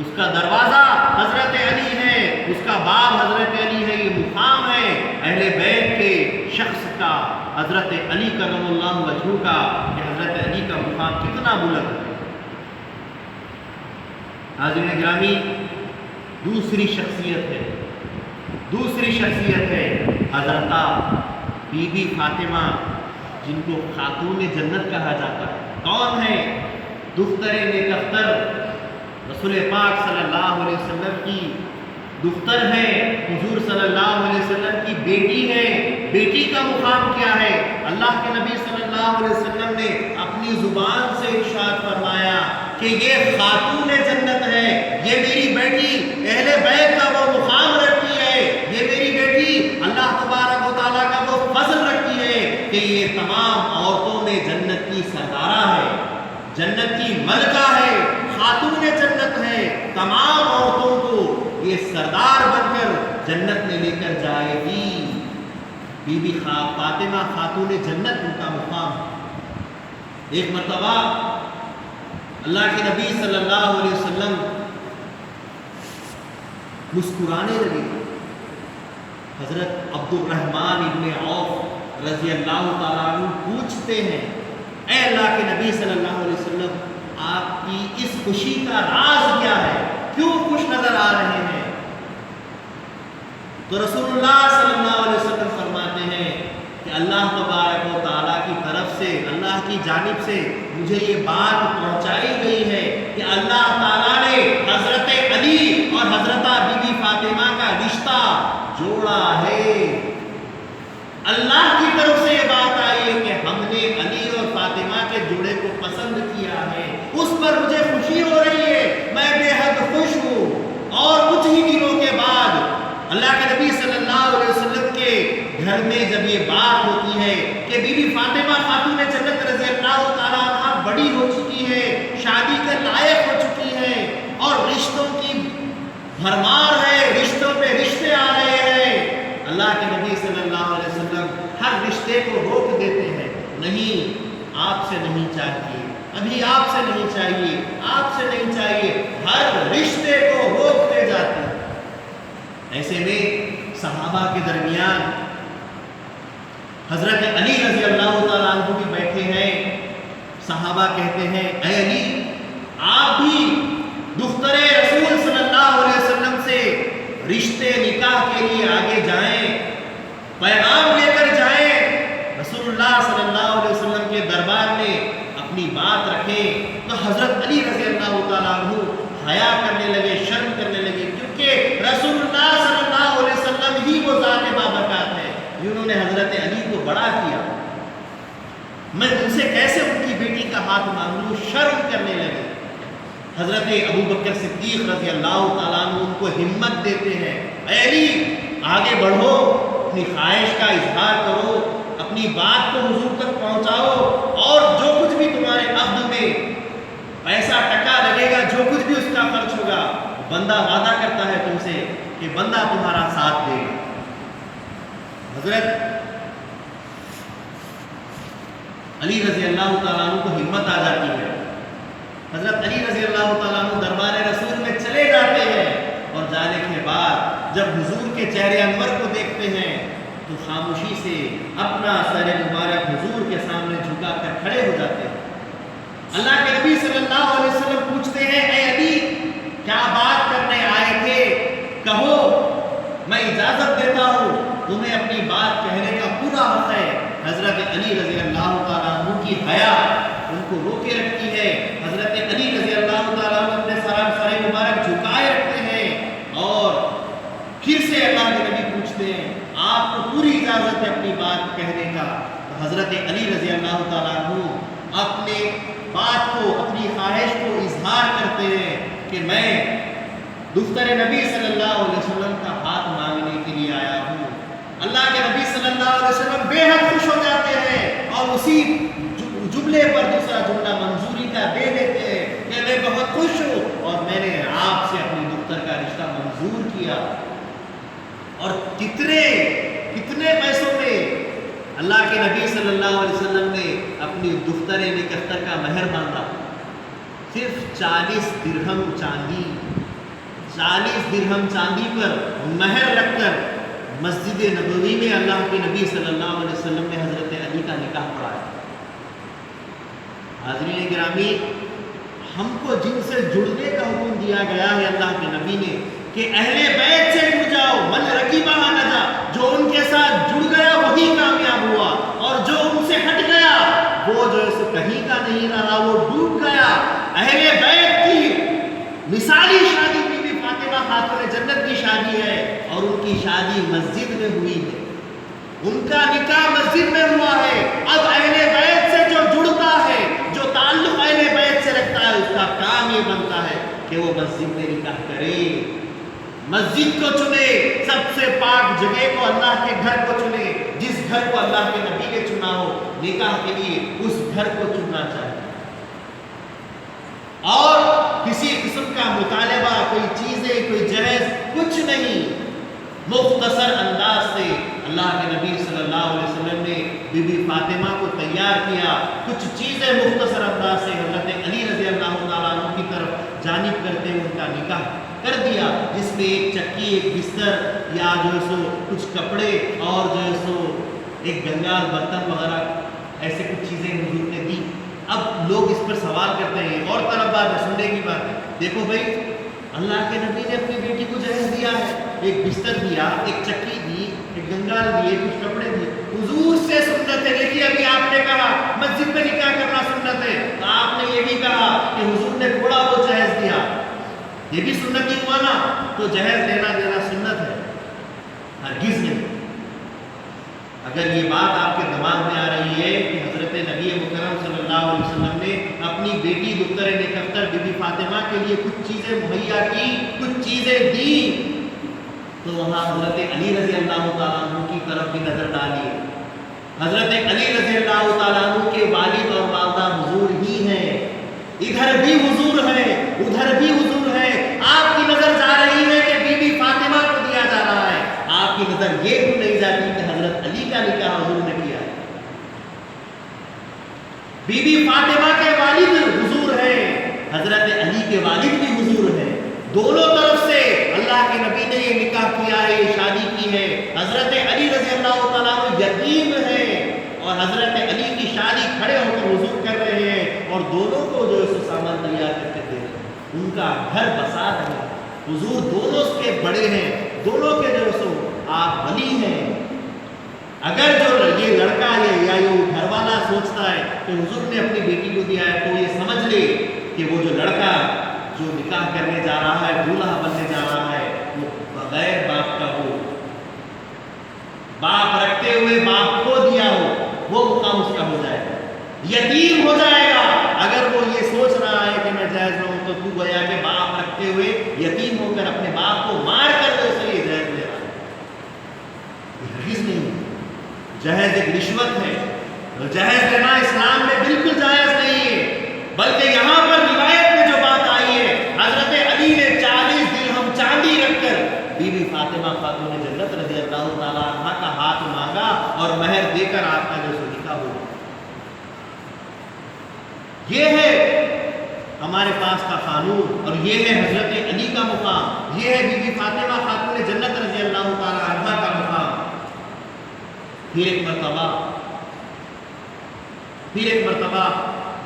اس کا دروازہ حضرت علی ہے، اس کا باب حضرت علی ہے۔ یہ مقام ہے اہل بیت کے شخص کا، حضرت علی کرم اللہ وجہہ کا، کہ حضرت علی کا مقام کتنا بلند ہے۔ حاضرین گرامی، دوسری شخصیت ہے حضرت بی بی فاطمہ، جن کو خاتون جنت کہا جاتا ہے۔ کون ہے؟ دختر نیک اختر، رسول پاک صلی اللہ علیہ وسلم کی دختر ہے، حضور صلی اللہ علیہ وسلم کی بیٹی ہے۔ بیٹی کا مقام کیا ہے؟ اللہ کے نبی صلی اللہ علیہ وسلم نے اپنی زبان سے ارشاد فرمایا کہ یہ خاتون جنت ہے، یہ میری بیٹی اہل بیت کا وہ مقام رکھتی ہے، یہ میری بیٹی اللہ تبارک و تعالیٰ کا وہ فضل رکھتی ہے کہ یہ تمام عورتوں میں جنت کی سردارہ ہے، جنت کی ملکہ ہے، خاتون جنت ہے۔ تمام عورتوں کو یہ سردار بن کر جنت میں لے کر جائے گی۔ بی بی فاطمہ خاتون جنت ان کا مقام ہے۔ ایک مرتبہ اللہ کے نبی صلی اللہ علیہ وسلم مسکرانے لگے۔ حضرت عبد الرحمن ابن عوف رضی اللہ تعالیٰ عنہ پوچھتے ہیں اے اللہ کے نبی صلی اللہ علیہ وسلم، آپ کی اس خوشی کا راز کیا ہے؟ کیوں خوش نظر آ رہے ہیں؟ تو رسول اللہ صلی اللہ علیہ وسلم فرماتے ہیں کہ اللہ تبارک و تعالیٰ کی طرف سے، اللہ کی جانب سے مجھے یہ بات پہنچائی گئی ہے کہ اللہ تعالیٰ نے حضرت علی اور حضرت بی بی فاطمہ کا رشتہ جوڑا ہے۔ اللہ کی طرف سے یہ بات آئی ہے کہ ہم نے علی اور فاطمہ کے جوڑے کو پسند کیا ہے، اس پر مجھے خوشی ہو رہی ہے، میں بے حد خوش ہوں۔ اور کچھ ہی دنوں کے بعد اللہ کے نبی صلی اللہ علیہ وسلم کے گھر میں جب یہ بات ہوتی ہے کہ بی بی فاطمہ خاتون جنت رضی اللہ تعالیٰ عنہ بڑی ہو چکی ہے، شادی کے لائق ہو چکی ہے، اور رشتوں کی بھرمار ہے، رشتوں پہ رشتے آ رہے ہیں، اللہ کے نبی صلی اللہ علیہ وسلم ہر رشتے کو روک دیتے ہیں۔ نہیں، آپ سے نہیں چاہیے، ابھی آپ سے نہیں چاہیے، آپ سے نہیں چاہیے، ہر رشتے کو روکتے جاتے ہیں۔ ایسے میں صحابہ کے درمیان حضرت علی رضی اللہ تعالیٰ عنہ بھی بیٹھے ہیں۔ صحابہ کہتے ہیں اے علی، آپ بھی دختر رسول صلی اللہ علیہ وسلم سے رشتے نکاح کے لیے آگے جائیں، پیغام لے کر جائیں، رسول اللہ صلی اللہ علیہ وسلم کے دربار میں اپنی بات رکھیں۔ تو حضرت علی رضی اللہ تعالیٰ عنہ حیا کرنے لگے، شرم کرنے لگے، کیونکہ رسول اللہ صلی اللہ علیہ وسلم ہی وہ ذات بابرکات ہے جنہوں نے حضرت علی کو بڑا کیا، میں ان سے کیسے ان کی بیٹی کا ہاتھ مانگ لوں؟ شرم کرنے لگے۔ حضرت ابو بکر صدیق رضی اللہ تعالیٰ عنہ ان کو ہمت دیتے ہیں، اے علی آگے بڑھو، اپنی خواہش کا اظہار کرو، اپنی بات کو حضور تک پہنچاؤ، اور جو کچھ بھی تمہارے عہد میں پیسہ ٹکا لگے گا، جو کچھ بھی اس کا خرچ ہوگا، بندہ وعدہ کرتا ہے تم سے کہ بندہ تمہارا ساتھ دے گا۔ حضرت علی رضی اللہ تعالیٰ عنہ کو ہمت آ جاتی ہے، حضرت علی رضی اللہ تعالیٰ عنہ دربار رسول میں چلے جاتے ہیں، اور جانے کے بعد جب حضور کے چہرے انور کو دیکھتے ہیں تو خاموشی سے اپنا سر مبارک حضور کے سامنے جھکا کر کھڑے ہو جاتے ہیں۔ اللہ کے نبی صلی اللہ علیہ وسلم پوچھتے ہیں اے علی، کیا بات کرنے آئے تھے؟ کہو، میں اجازت دیتا ہوں، تمہیں اپنی بات کہنے کا پورا حق ہے۔ حضرت علی رضی اللہ تعالیٰ عنہ کی حیا ان کو روکے رکھتی ہے۔ حضرت پھر سے اللہ کے نبی پوچھتے ہیں آپ کو پوری اجازت ہے اپنی بات کہنے کا؟ تو حضرت علی رضی اللہ تعالیٰ عنہ اپنے بات کو، اپنی خواہش کو اظہار کرتے ہیں کہ میں دفتر نبی صلی اللہ علیہ وسلم کا ہاتھ مانگنے کے لیے آیا ہوں۔ اللہ کے نبی صلی اللہ علیہ وسلم بے حد خوش ہو جاتے ہیں اور اسی جملے پر دوسرا جملہ منظوری کا دے دیتے ہیں کہ میں بہت خوش ہوں اور میں نے آپ سے اپنی دفتر کا رشتہ منظور کیا۔ اور کتنے پیسوں میں اللہ کے نبی صلی اللہ علیہ وسلم نے اپنی دفتر نکہتر کا مہر باندھا؟ صرف 40 درہم چاندی، 40 درہم چاندی پر مہر رکھ کر مسجد نبوی میں اللہ کے نبی صلی اللہ علیہ وسلم نے حضرت علی کا نکاح پڑھایا۔ حاضرین گرامی، ہم کو جن سے جڑنے کا حکم دیا گیا ہے اللہ کے نبی نے کہ اہل بیت سے جڑ جاؤ، من رقیبہ نجا، جو ان کے ساتھ جڑ گیا وہی کامیاب ہوا، اور جو ان سے ہٹ گیا وہ جو ہے سو کہیں کا نہیں رہا، وہ ڈوب گیا۔ اہل بیت کی مثالی شادی بی بی فاطمہ خاتون جنت کی شادی ہے، اور ان کی شادی مسجد میں ہوئی ہے، ان کا نکاح مسجد میں ہوا ہے۔ اب اہل بیت سے جو جڑتا ہے، جو تعلق اہل بیت سے رکھتا ہے، اس کا کام یہ بنتا ہے کہ وہ مسجد میں نکاح کرے، مسجد کو چنے، سب سے پاک جگہ کو، اللہ کے گھر کو چنے، جس گھر کو اللہ کے نبی نے چنا ہو نکاح کے لیے اس گھر کو چننا چاہیے۔ اور کسی قسم کا مطالبہ، کوئی چیزیں، کوئی جہیز، کچھ نہیں، مختصر انداز سے اللہ کے نبی صلی اللہ علیہ وسلم نے بی بی فاطمہ کو تیار کیا، کچھ چیزیں مختصر انداز سے حضرت علی رضی اللہ تعالیٰ عنہ کی طرف جانب کرتے ہوئے ان کا نکاح کر دیا، جس میں ایک چکی، ایک بستر، یا جو ہے سو کچھ کپڑے، اور جو ہے سو ایک گنگال برتن وغیرہ، ایسے کچھ چیزیں حضور نے دی۔ اب لوگ اس پر سوال کرتے ہیں، اور طرف بات ہے، سننے کی بات ہے، دیکھو بھائی اللہ کے نبی نے اپنی بیٹی کو جہیز دیا ہے، ایک بستر دیا، ایک چکی دی، ایک گنگال دیے، کچھ کپڑے دیے، حضور سے سنت ہے۔ دیکھیے ابھی آپ نے کہا مسجد میں نکاح کرنا سنت ہے، تو آپ نے یہ بھی کہا کہ حضور نے تھوڑا وہ جہیز دیا، یہ بھی سنت ہی ہوا نا، تو جہیز لینا دینا سنت ہے؟ ہرگز نہیں۔ اگر یہ بات آپ کے دماغ میں آ رہی ہے کہ حضرت نبی مکرم صلی اللہ علیہ وسلم نے اپنی بیٹی دختر نکہتر بی بی فاطمہ کے لیے کچھ چیزیں مہیا کی، کچھ چیزیں دی، تو وہاں حضرت علی رضی اللہ تعالیٰ عنہ کی طرف بھی نظر ڈالیے۔ حضرت علی رضی اللہ تعالیٰ عنہ کے والد اور والدہ حضور ہی ہیں، ادھر بھی حضور ہے، ادھر بھی حضور ہے۔ آپ کی نظر جا رہی ہے کہ بی بی فاطمہ کو دیا جا رہا ہے، آپ کی نظر یہ کیوں نہیں جاتی کہ حضرت علی کا نکاح حضور نے کیا ہے؟ بی بی فاطمہ کے والد حضور ہیں، حضرت علی کے والد بھی حضور ہیں، دونوں طرف سے اللہ کے نبی نے یہ نکاح کیا ہے، یہ شادی کی ہے۔ حضرت علی رضی اللہ تعالیٰ عنہ یتیم ہیں، اور حضرت علی کی شادی کھڑے ہو کر حضور کر رہے ہیں، اور دونوں کو جو ہے سامان تیار کر کے دے رہے ہیں، ان کا گھر بسا رہے ہیں۔ حضور دونوں کے بڑے ہیں، دونوں کے جو سو آپ ولی ہیں۔ اگر جو یہ لڑکا ہے یا یہ گھر والا سوچتا ہے کہ حضور نے اپنی بیٹی کو دیا ہے، تو یہ سمجھ لے کہ وہ جو لڑکا جو نکاح کرنے جا رہا ہے، دولہا بننے جا رہا ہے، وہ بغیر باپ کا ہو، باپ رکھتے ہوئے باپ کو دیا ہو، وہ مقام اس کا ہو جائے گا، یتیم ہو جائے گا۔ اگر وہ یہ سوچ رہا ہے کہ میں جائز نہ ہوں، تو تو گویا کہ باپ رکھتے ہوئے یتیم ہو کر اپنے باپ کو مار کر دو، اسے یہ جائز لے رہا ہے، یہ ہرگز نہیں۔ جہیز ایک رشوت ہے، جہیز لینا اسلام میں بالکل جائز نہیں ہے، بلکہ یہاں پر روایت میں جو بات آئی ہے، حضرت علی نے 40 درہم چاندی رکھ کر بی بی فاطمہ خاتون جنت رضی اللہ تعالیٰ عنہ کا ہاتھ مانگا اور مہر دے کر آپ کا جو نکاح ہوا۔ یہ ہے ہمارے پاس کا قانون، اور یہ ہے حضرت علی کا مقام، یہ ہے بی بی فاطمہ خاتون جنت رضی اللہ تعالیٰ عنہ کا مقام۔ پھر ایک مرتبہ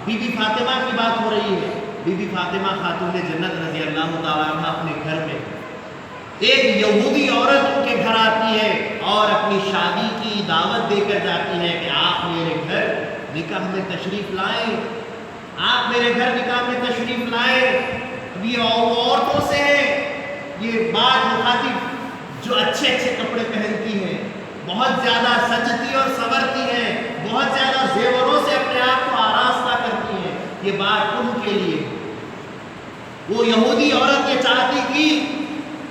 بی بی فاطمہ کی بات ہو رہی ہے۔ بی بی فاطمہ خاتون جنت رضی اللہ تعالیٰ عنہ اپنے گھر میں، ایک یہودی عورت ان کے گھر آتی ہے اور اپنی شادی کی دعوت دے کر جاتی ہے کہ آپ میرے گھر نکاح میں تشریف لائیں، آپ میرے گھر نکاح میں تشریف لائیں۔ اب یہ عورتوں سے ہے، یہ بات مخاطب جو اچھے کپڑے پہنتی ہیں، بہت زیادہ سجتی اور سنورتی ہیں، بہت زیادہ زیوروں سے اپنے آپ کو آراستہ کرتی ہیں، یہ بات ان کے لیے۔ وہ یہودی عورت یہ چاہتی تھی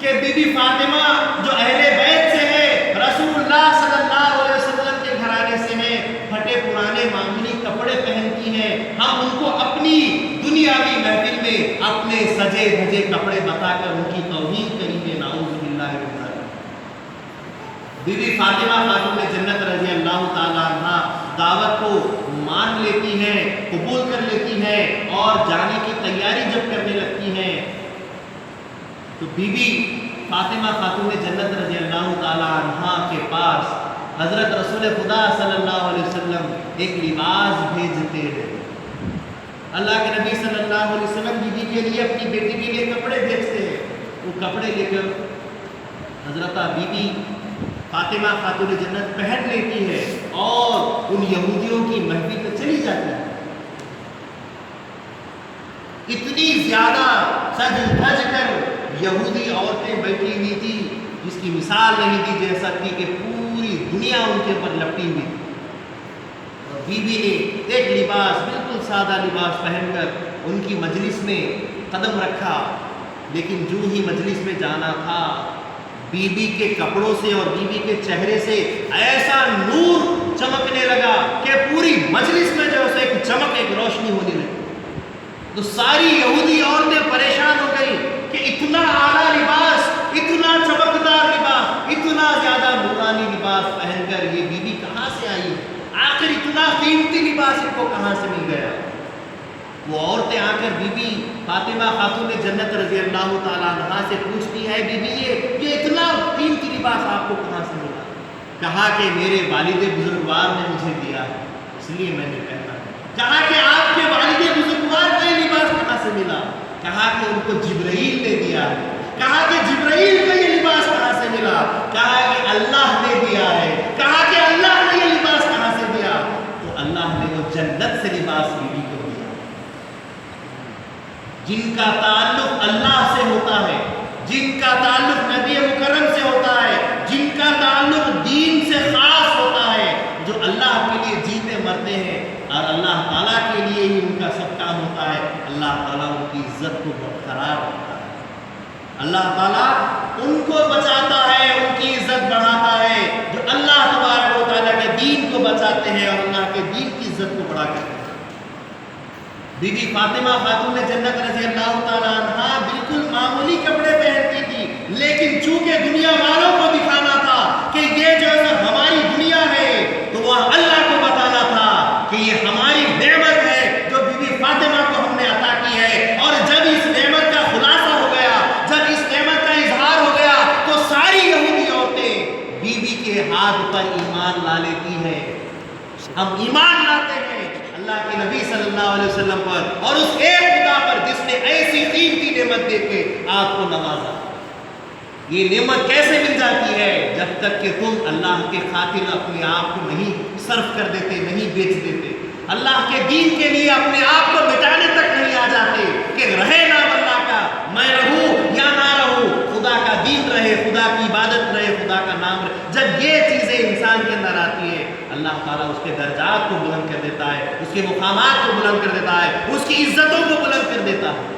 کہ بی بی فاطمہ جو اہل بیت سے ہے، رسول اللہ صلی اللہ علیہ وسلم کے گھرانے سے ہیں، پھٹے پرانے معمولی کپڑے پہنتی ہیں، ہم ان کو اپنی دنیاوی محفل میں اپنے سجے دھجے کپڑے بتا کر ان کی توہین کریں گے، نعوذ باللہ من ذالک۔ بی بی فاطمہ خاتون جنت رضی اللہ تعالیٰ عنہ دعوت کو مان لیتی ہیں، قبول کر لیتی ہیں، اور جانے کی تیاری جب کرنے لگتی ہیں تو بی بی فاطمہ خاتون جنت رضی اللہ تعالیٰ عنہ کے پاس حضرت رسول خدا صلی اللہ علیہ وسلم ایک لباس بھیجتے ہیں۔ اللہ کے نبی صلی اللہ علیہ وسلم بی بی کے لیے، اپنی بیٹی کے لیے کپڑے بھیجتے ہیں، وہ کپڑے لے کر حضرت بی بی فاطمہ خاتون جنت پہن لیتی ہے اور ان یہودیوں کی محفل میں چلی جاتی ہے۔ اتنی زیادہ سج دھج کر یہودی عورتیں بیٹھی ہوئی تھی جس کی مثال نہیں دی جا سکتی، کہ پوری دنیا ان کے اوپر لپٹی ہوئی تھی، اور بی بی نے ایک لباس، بالکل سادہ لباس پہن کر ان کی مجلس میں قدم رکھا، لیکن جو ہی مجلس میں جانا تھا، بی بی کے کپڑوں سے اور بی بی کے چہرے سے ایسا نور چمکنے لگا کہ پوری مجلس میں جو ہے ایک چمک، ایک روشنی ہونے لگی۔ تو ساری یہودی عورتیں پریشان ہو گئی کہ اتنا اعلیٰ لباس، اتنا چمکدار لباس، اتنا زیادہ نورانی لباس پہن کر یہ بی بی کہاں سے آئی؟ آخر اتنا قیمتی لباس ان کو کہاں سے مل گیا؟ وہ عورتیں آ کر بی بی فاطمہ خاتون جنت رضی اللہ تعالیٰ عنہا سے پوچھتی ہے، بی بی یہ اتنا قیمتی لباس آپ کو کہاں سے ملا؟ کہا کہ میرے والد بزرگوار نے مجھے دیا ہے، اس لیے میں نے پہنا۔ کہا کہ آپ کے والد بزرگوار کو یہ لباس کہاں سے ملا؟ کہا کہ ان کو جبرائیل نے دیا ہے۔ کہا کہ جبرائیل کو یہ لباس کہاں سے ملا؟ کہا کہ اللہ نے دیا ہے۔ کہا کہ اللہ نے یہ لباس کہاں سے دیا؟ تو اللہ نے وہ جنت سے لباس بی بی کو دیا۔ جن کا تعلق اللہ سے ہوتا ہے، جن کا تعلق نبی مکرم سے ہوتا ہے، جن کا تعلق دین سے خاص ہوتا ہے، جو اللہ کے لیے جیتے مرتے ہیں اور اللہ تعالیٰ کے لیے ہی ان کا سب کام ہوتا ہے، اللہ تعالیٰ ان کی عزت کو برقرار رکھتا ہے، اللہ تعالیٰ ان کو بچاتا ہے، ان کی عزت بڑھاتا ہے، جو اللہ تبارک و تعالیٰ کے دین کو بچاتے ہیں اور اللہ کے دین کی عزت کو بڑھا کرتے ہیں۔ بی بی فاطمہ خاتون جنت رضی اللہ تعالیٰ عنہ بالکل معمولی کپڑے پہنتی تھی، لیکن چونکہ دنیا والوں کو دکھانا تھا کہ یہ جو ہماری دنیا ہے، تو وہ اللہ کو بتانا تھا کہ یہ ہماری نعمت ہے جو بی بی فاطمہ کو ہم نے عطا کی ہے، اور جب اس نعمت کا خلاصہ ہو گیا، جب اس نعمت کا اظہار ہو گیا، تو ساری یہودی عورتیں بی بی کے ہاتھ پر ایمان لا لیتی ہیں۔ ہم ایمان لاتے ہیں اللہ کے نبی صلی اللہ علیہ وسلم پر اور اس ایک خدا پر جس نے ایسی قیمتی نعمت دے کے آپ کو نوازا۔ یہ نعمت کیسے مل جاتی ہے؟ جب تک کہ تم اللہ کے خاطر اپنے آپ کو نہیں صرف کر دیتے، نہیں بیچ دیتے، اللہ کے دین کے لیے اپنے آپ کو مٹانے تک نہیں آ جاتے کہ رہے نام اللہ کا، میں رہوں یا نہ رہوں، خدا کا دین رہے، خدا کی عبادت رہے، خدا کا نام رہے۔ جب یہ چیزیں انسان کے اندر آتی ہے، اللہ تعالیٰ اس کے درجات کو بلند کر دیتا ہے، اس کے مقامات کو بلند کر دیتا ہے، اس کی عزتوں کو بلند کر دیتا ہے۔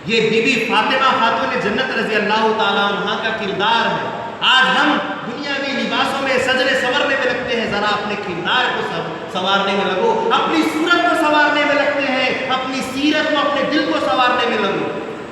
یہ بی بی فاطمہ خاتون جنت رضی اللہ تعالیٰ عنہ کا کردار ہے۔ آج ہم دنیاوی لباسوں میں سجنے سنورنے میں لگتے ہیں، ذرا اپنے کردار کو سنوارنے میں لگو، اپنی صورت کو سنوارنے میں لگتے ہیں، اپنی سیرت کو، اپنے دل کو سنوارنے میں لگو۔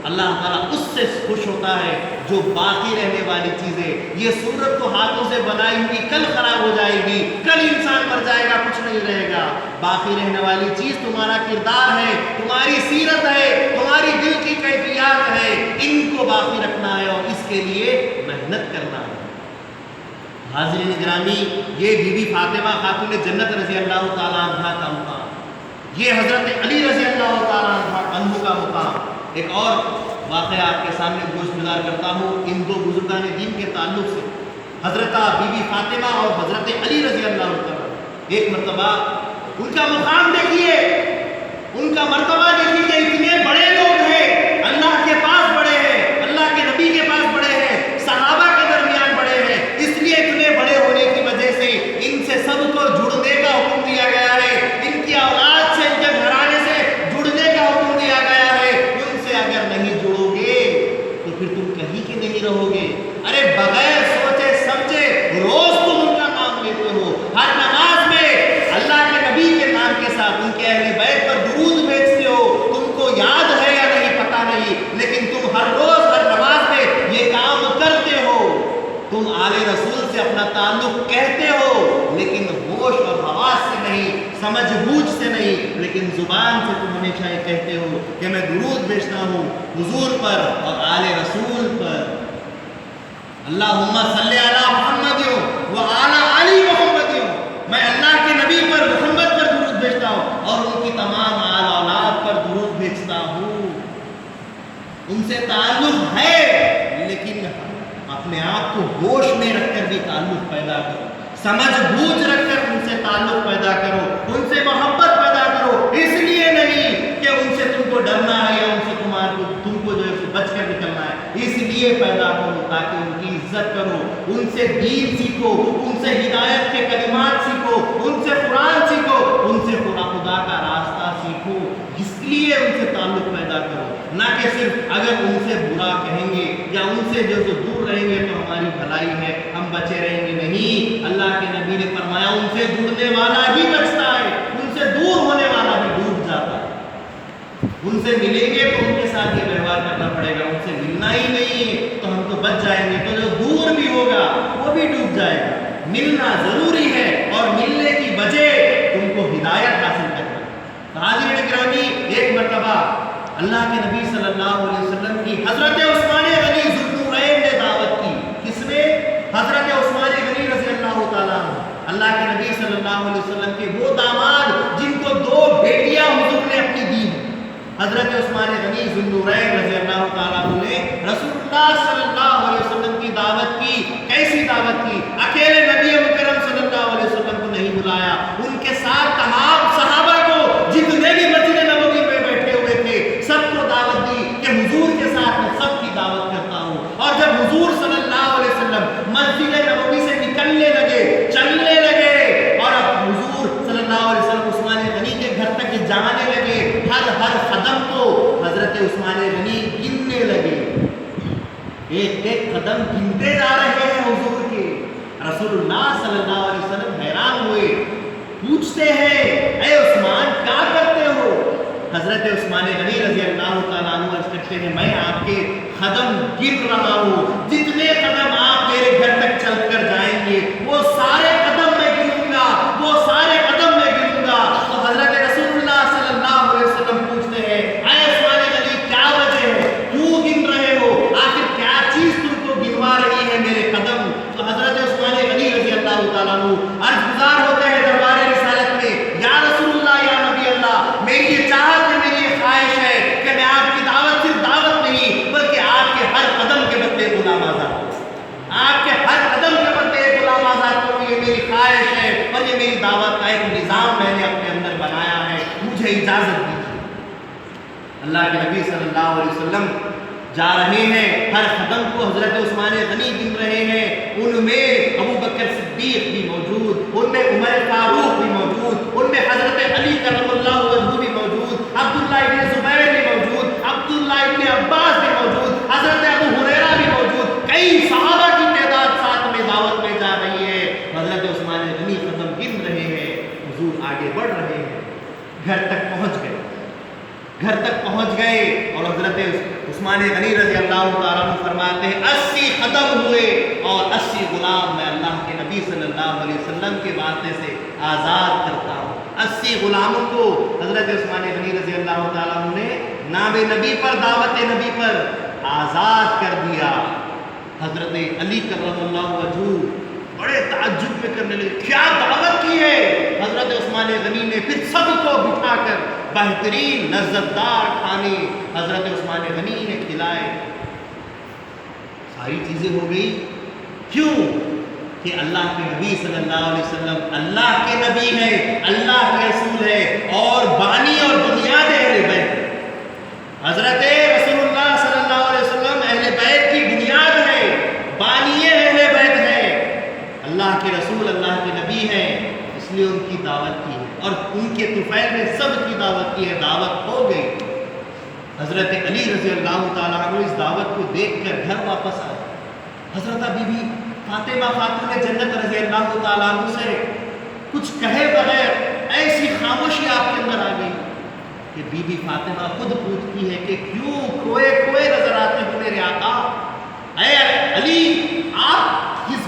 اللہ تعالیٰ اس سے خوش ہوتا ہے جو باقی رہنے والی چیزیں، یہ صورت تو ہاتھوں سے بنائی ہوئی کل خراب ہو جائے گی، کل انسان مر جائے گا، کچھ نہیں رہے گا۔ باقی رہنے والی چیز تمہارا کردار ہے، تمہاری سیرت ہے، تمہاری دل کی کیفیات ہے، ان کو باقی رکھنا ہے اور اس کے لیے محنت کرنا ہے۔ حاضرین گرامی، یہ بی بی فاطمہ خاتون جنت رضی اللہ تعالیٰ عنہ کا مقام، یہ حضرت علی رضی اللہ تعالیٰ عنہ کا مقام۔ ایک اور واقعہ آپ کے سامنے گوشتگزار کرتا ہوں ان دو بزرگان دین کے تعلق سے، حضرت بی بی فاطمہ اور حضرت علی رضی اللہ تعالیٰ۔ ایک مرتبہ ان کا مقام دیکھیے، ان کا مرتبہ دیکھیے کہ اتنے بڑے لوگ ہیں، اللہ کے پاس بڑے ہیں، اللہ کے نبی کے پاس بڑے ہیں، صحابہ کے درمیان بڑے آل رسول سے اپنا تعلق کہتے ہو لیکن ہوش اور حواس سے نہیں، سمجھ بوجھ سے نہیں، لیکن زبان سے تم ہمیشہ یہ کہتے ہو کہ میں درود بھیجتا ہوں حضور پر اور آل رسول پر، اللہم صلی علی محمد وعلی آل محمد، میں اللہ کے نبی پر محمد پر درود بھیجتا ہوں اور ان کی تمام آل اولاد پر درود بھیجتا ہوں۔ ان سے تعلق ہے لیکن اپنے آپ کو ہوش میں رکھ کر بھی تعلق پیدا کرو، سمجھ بوجھ رکھ کر ان سے تعلق پیدا کرو، ان سے محبت پیدا کرو، اس لیے نہیں کہ ان سے تم کو ڈرنا ہے یا ان سے تم کو جو ہے بچ کر نکلنا ہے، اس لیے پیدا کرو تاکہ ان کی عزت کرو، ان سے دین سیکھو، ان سے ہدایت کے کلمات سیکھو، ان سے قرآن سیکھو، ان سے خدا کا راستہ سیکھو، اس لیے ان سے تعلق پیدا کرو، نہ کہ صرف اگر ان سے برا کہیں گے یا ان سے جو دور رہیں گے تو ہماری بھلائی ہے ہم بچے رہیں گے، نہیں، اللہ کے نبی نے فرمایا ان سے جڑنے والا ہی بچتا ہے، ان سے دور ہونے والا بھی ڈوب جاتا ہے۔ ان سے ملیں گے تو ان کے ساتھ یہ ویوہار کرنا پڑے گا، ان سے ملنا ہی نہیں ہے تو ہم تو بچ جائیں گے، تو جو دور بھی ہوگا وہ بھی ڈوب جائے گا۔ ملنا ضروری ہے اور ملنے کی وجہ تم کو ہدایت حاصل کرنا۔ حاضرین گرامی، ایک مرتبہ اللہ کے نبی صلی اللہ علیہ وسلم کی حضرت عثمان غنی ذوالنورین نے دعوت کی۔ کس نے؟ حضرت عثمان غنی رضی اللہ تعالیٰ عنہ، اللہ کے نبی صلی اللہ علیہ وسلم کے وہ داماد جن کو 2 بیٹیاں حضور نے اپنی دی ہیں۔ حضرت عثمان غنی ذوالنورین رضی اللہ تعالیٰ عنہ نے رسول اللہ صلی اللہ علیہ وسلم کی دعوت کی۔ کیسی دعوت کی؟ اکیلے نبی مکرم صلی اللہ علیہ وسلم کو نہیں بلایا، ان کے ساتھ تمام صحابہ کو جتنے بھی مسجد نبوی میں بیٹھے ہوئے تھے سب کو دعوت دی کہ حضور کے ساتھ میں سب کی دعوت کرتا ہوں۔ اور جب حضور صلی اللہ علیہ وسلم مسجد نبوی سے نکلنے لگے، چلنے لگے، اور اب حضور صلی اللہ علیہ وسلم عثمان غنی کے گھر تک جانے لگے، ہر قدم کو حضرت عثمان غنی گننے لگے، ایک ایک قدم گنتے جا رہے ہیں حضور کے۔ رسول اللہ صلی اللہ علیہ وسلم حیران ہوئے، پوچھتے ہیں اے عثمان کیا کرتے ہو؟ حضرت عثمان غنی رضی اللہ تعالیٰ عنہ عرض کرتے ہیں میں آپ کے قدم گن رہا ہوں، جتنے قدم آپ میرے گھر تک چل کر جائیں گے وہ سارے قدم میں گنوں گا، وہ سارے قدم میں گنوں گا۔ تو حضرت رسول اللہ صلی اللہ علیہ وسلم پوچھتے ہیں اے عثمان غنی کیا وجہ ہے، کیوں گن رہے ہو، آخر کیا چیز تم کو گنوا رہی ہے میرے قدم؟ تو حضرت عثمان غنی رضی اللہ تعالیٰ عنہ عرض گزار ہوتے ہیں دربار رسالت میں، یا رسول اللہ یا نبی اللہ، میری یہ چاہت ہے، میری یہ خواہش ہے کہ میں آپ کی دعوت صرف دعوت نہیں بلکہ آپ کے ہر قدم کے بدلے غلام آزاد ہوں، آپ کے ہر قدم کے بدلے غلام آزاد کروں، یہ میری خواہش ہے اور یہ میری دعوت کا ایک نظام میں نے اپنے اندر بنایا ہے، مجھے اجازت دیجیے۔ اللہ کے نبی صلی اللہ علیہ وسلم جا رہے ہیں، ہر قدم کو حضرت عثمان غنی گن رہے ہیں، ان میں ابو بکر صدیق بھی موجود، ان میں عمر فاروق بھی موجود، ان میں حضرت علی کرم اللہ وجہہ بھی موجود، عبداللہ ابن زبیر بھی موجود، عبداللہ ابن عباس بھی موجود، حضرت ابو ہریرہ بھی موجود، کئی صحابہ کی تعداد ساتھ میں دعوت میں جا رہی ہے۔ حضرت عثمان غنی قدم گن رہے ہیں، حضور آگے بڑھ رہے ہیں، گھر تک پہنچ گئے، گھر تک پہنچ گئے اور حضرت عثمان غنی رضی اللہ تعالیٰ عنہ فرماتے ہیں 80 قدم ہوئے اور 80 غلام میں اللہ کے نبی صلی اللہ علیہ وسلم کے واسطے سے آزاد کرتا ہوں۔ 80 غلاموں کو حضرت عثمان غنی رضی اللہ تعالیٰ عنہ نے نام نبی پر، دعوت نبی پر آزاد کر دیا۔ حضرت علی کرم اللہ وجہہ بڑے تعجب میں کرنے لگے، کیا دعوت کی ہے؟ حضرت عثمان غنی نے پھر سب کو بٹھا کر بہترین لذت دار کھانے حضرت عثمان غنی نے کھلائے۔ ساری چیزیں ہو گئی، کیوں؟ کہ اللہ کے نبی صلی اللہ علیہ وسلم اللہ کے نبی ہے، اللہ کے رسول ہے اور بانی اور بنیاد اہل بیت۔ حضرت رسول اللہ صلی اللہ علیہ وسلم اہل بیت کی بنیاد ہے، بانی اہل بیت ہے، اللہ کے رسول اللہ کے نبی ہیں، اس لیے ان کی دعوت کی ہے اور ان کے طفیل نے سب کی دعوت کی ہے، دعوت ہو گئی۔ حضرت علی رضی اللہ تعالیٰ عنہ اس دعوت کو دیکھ کر گھر واپس آئے۔ حضرت بی بی فاطمہ خاتون جنت رضی اللہ تعالیٰ عنہ سے کچھ کہے بغیر ایسی خاموشی آپ کے اندر آ گئی کہ بی بی فاطمہ خود پوچھتی ہے کہ کیوں کھوئے کھوئے نظر آتے ہو میرے آقا؟ اے علی، آپ کس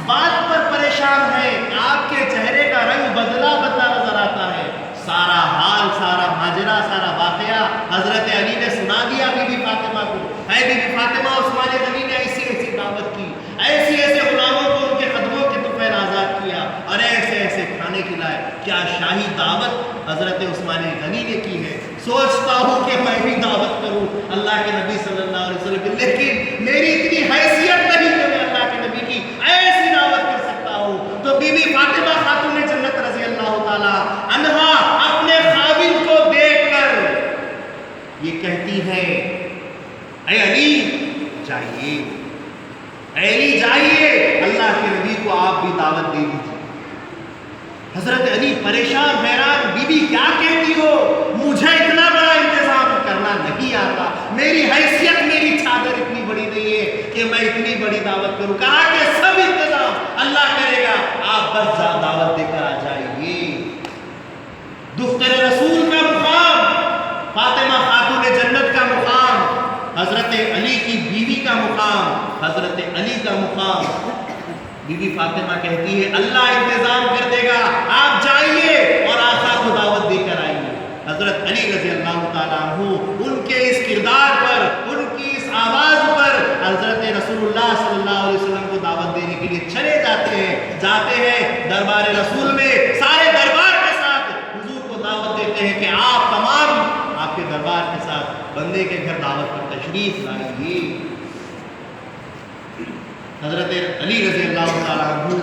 اے بی بی فاطمہ عثمان غنی نے ایسی ایسی دعوت کی، ایسے ایسے غلاموں کو ان کے قدموں کے طفیل آزاد کیا اور ایسے ایسے کھانے کھلائے. کیا شاہی دعوت حضرت عثمان غنی نے کی ہے؟ سوچتا ہوں کہ میں بھی دعوت کروں اللہ کے نبی صلی اللہ علیہ وسلم کی، لیکن میری اتنی حیثیت نہیں کہ میں اللہ کے نبی کی ایسی دعوت کر سکتا ہوں. تو بی بی فاطمہ خاتون جنت رضی اللہ تعالی عنہا اپنے خاوند کو دیکھ کر یہ کہتی ہے اے علی جائیے، اے علی جائیے، اللہ کے نبی کو آپ بھی دعوت دے دیجیے. حضرت علی پریشان حیران، بی بی کیا کہتی ہو؟ مجھے اتنا بڑا انتظام کرنا نہیں آتا، میری حیثیت میری چادر اتنی بڑی نہیں ہے کہ میں اتنی بڑی دعوت کروں. کہا کہ سب انتظام اللہ کرے گا، آپ بس دعوت دے کر آ جائیے. دختر رسول کا مقام، فاطمہ خاتون جنت کا مقام، حضرت علی کی بیوی کا مقام، حضرت علی کا مقام. بی بی فاطمہ کہتی ہے اللہ انتظام کر دے گا، آپ جائیے اور آقا کو دعوت دے کر آئیے. حضرت علی رضی اللہ تعالیٰ عنہ ان کے اس کردار پر، ان کی اس آواز پر حضرت رسول اللہ صلی اللہ علیہ وسلم کو دعوت دینے کے لیے چلے جاتے ہیں دربار رسول میں، سارے دربار کے ساتھ حضور کو دعوت دیتے ہیں کہ آپ تمام آپ کے دربار کے ساتھ بندے کے گھر دعوت پر تشریف لائیے. حضرت علی رضی اللہ تعالیٰ عنہ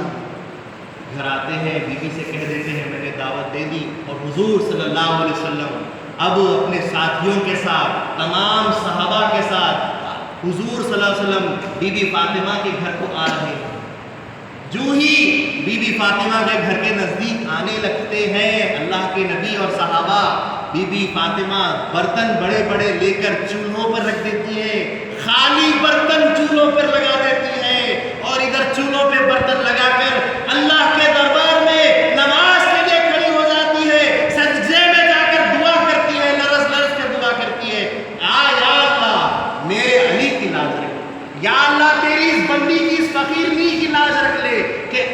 گھر آتے ہیں، بیوی سے کہہ دیتے ہیں میں نے دعوت دے دی، اور حضور صلی اللہ علیہ وسلم اب اپنے ساتھیوں کے ساتھ، تمام صحابہ کے ساتھ حضور صلی اللہ علیہ وسلم بی بی فاطمہ کے گھر کو آ رہے ہیں. جو ہی بی بی فاطمہ کے گھر کے نزدیک آنے لگتے ہیں اللہ کے نبی اور صحابہ، بی بی فاطمہ برتن بڑے بڑے لے کر چولہوں پر رکھ دیتی ہے، خالی برتن چولہوں پر لگا دیتی ہے، اور ادھر چولہوں پہ برتن لگا کر اللہ کے دربار میں نماز کے لیے کھڑی ہو جاتی ہے، سجدے میں جا کر دعا کرتی ہے، لرز لرز کر دعا کرتی ہے. یا اللہ میرے علی کی لاج رکھ، یا اللہ تیری اس بندی کی، اس فقیرنی کی لاج رکھ لے کہ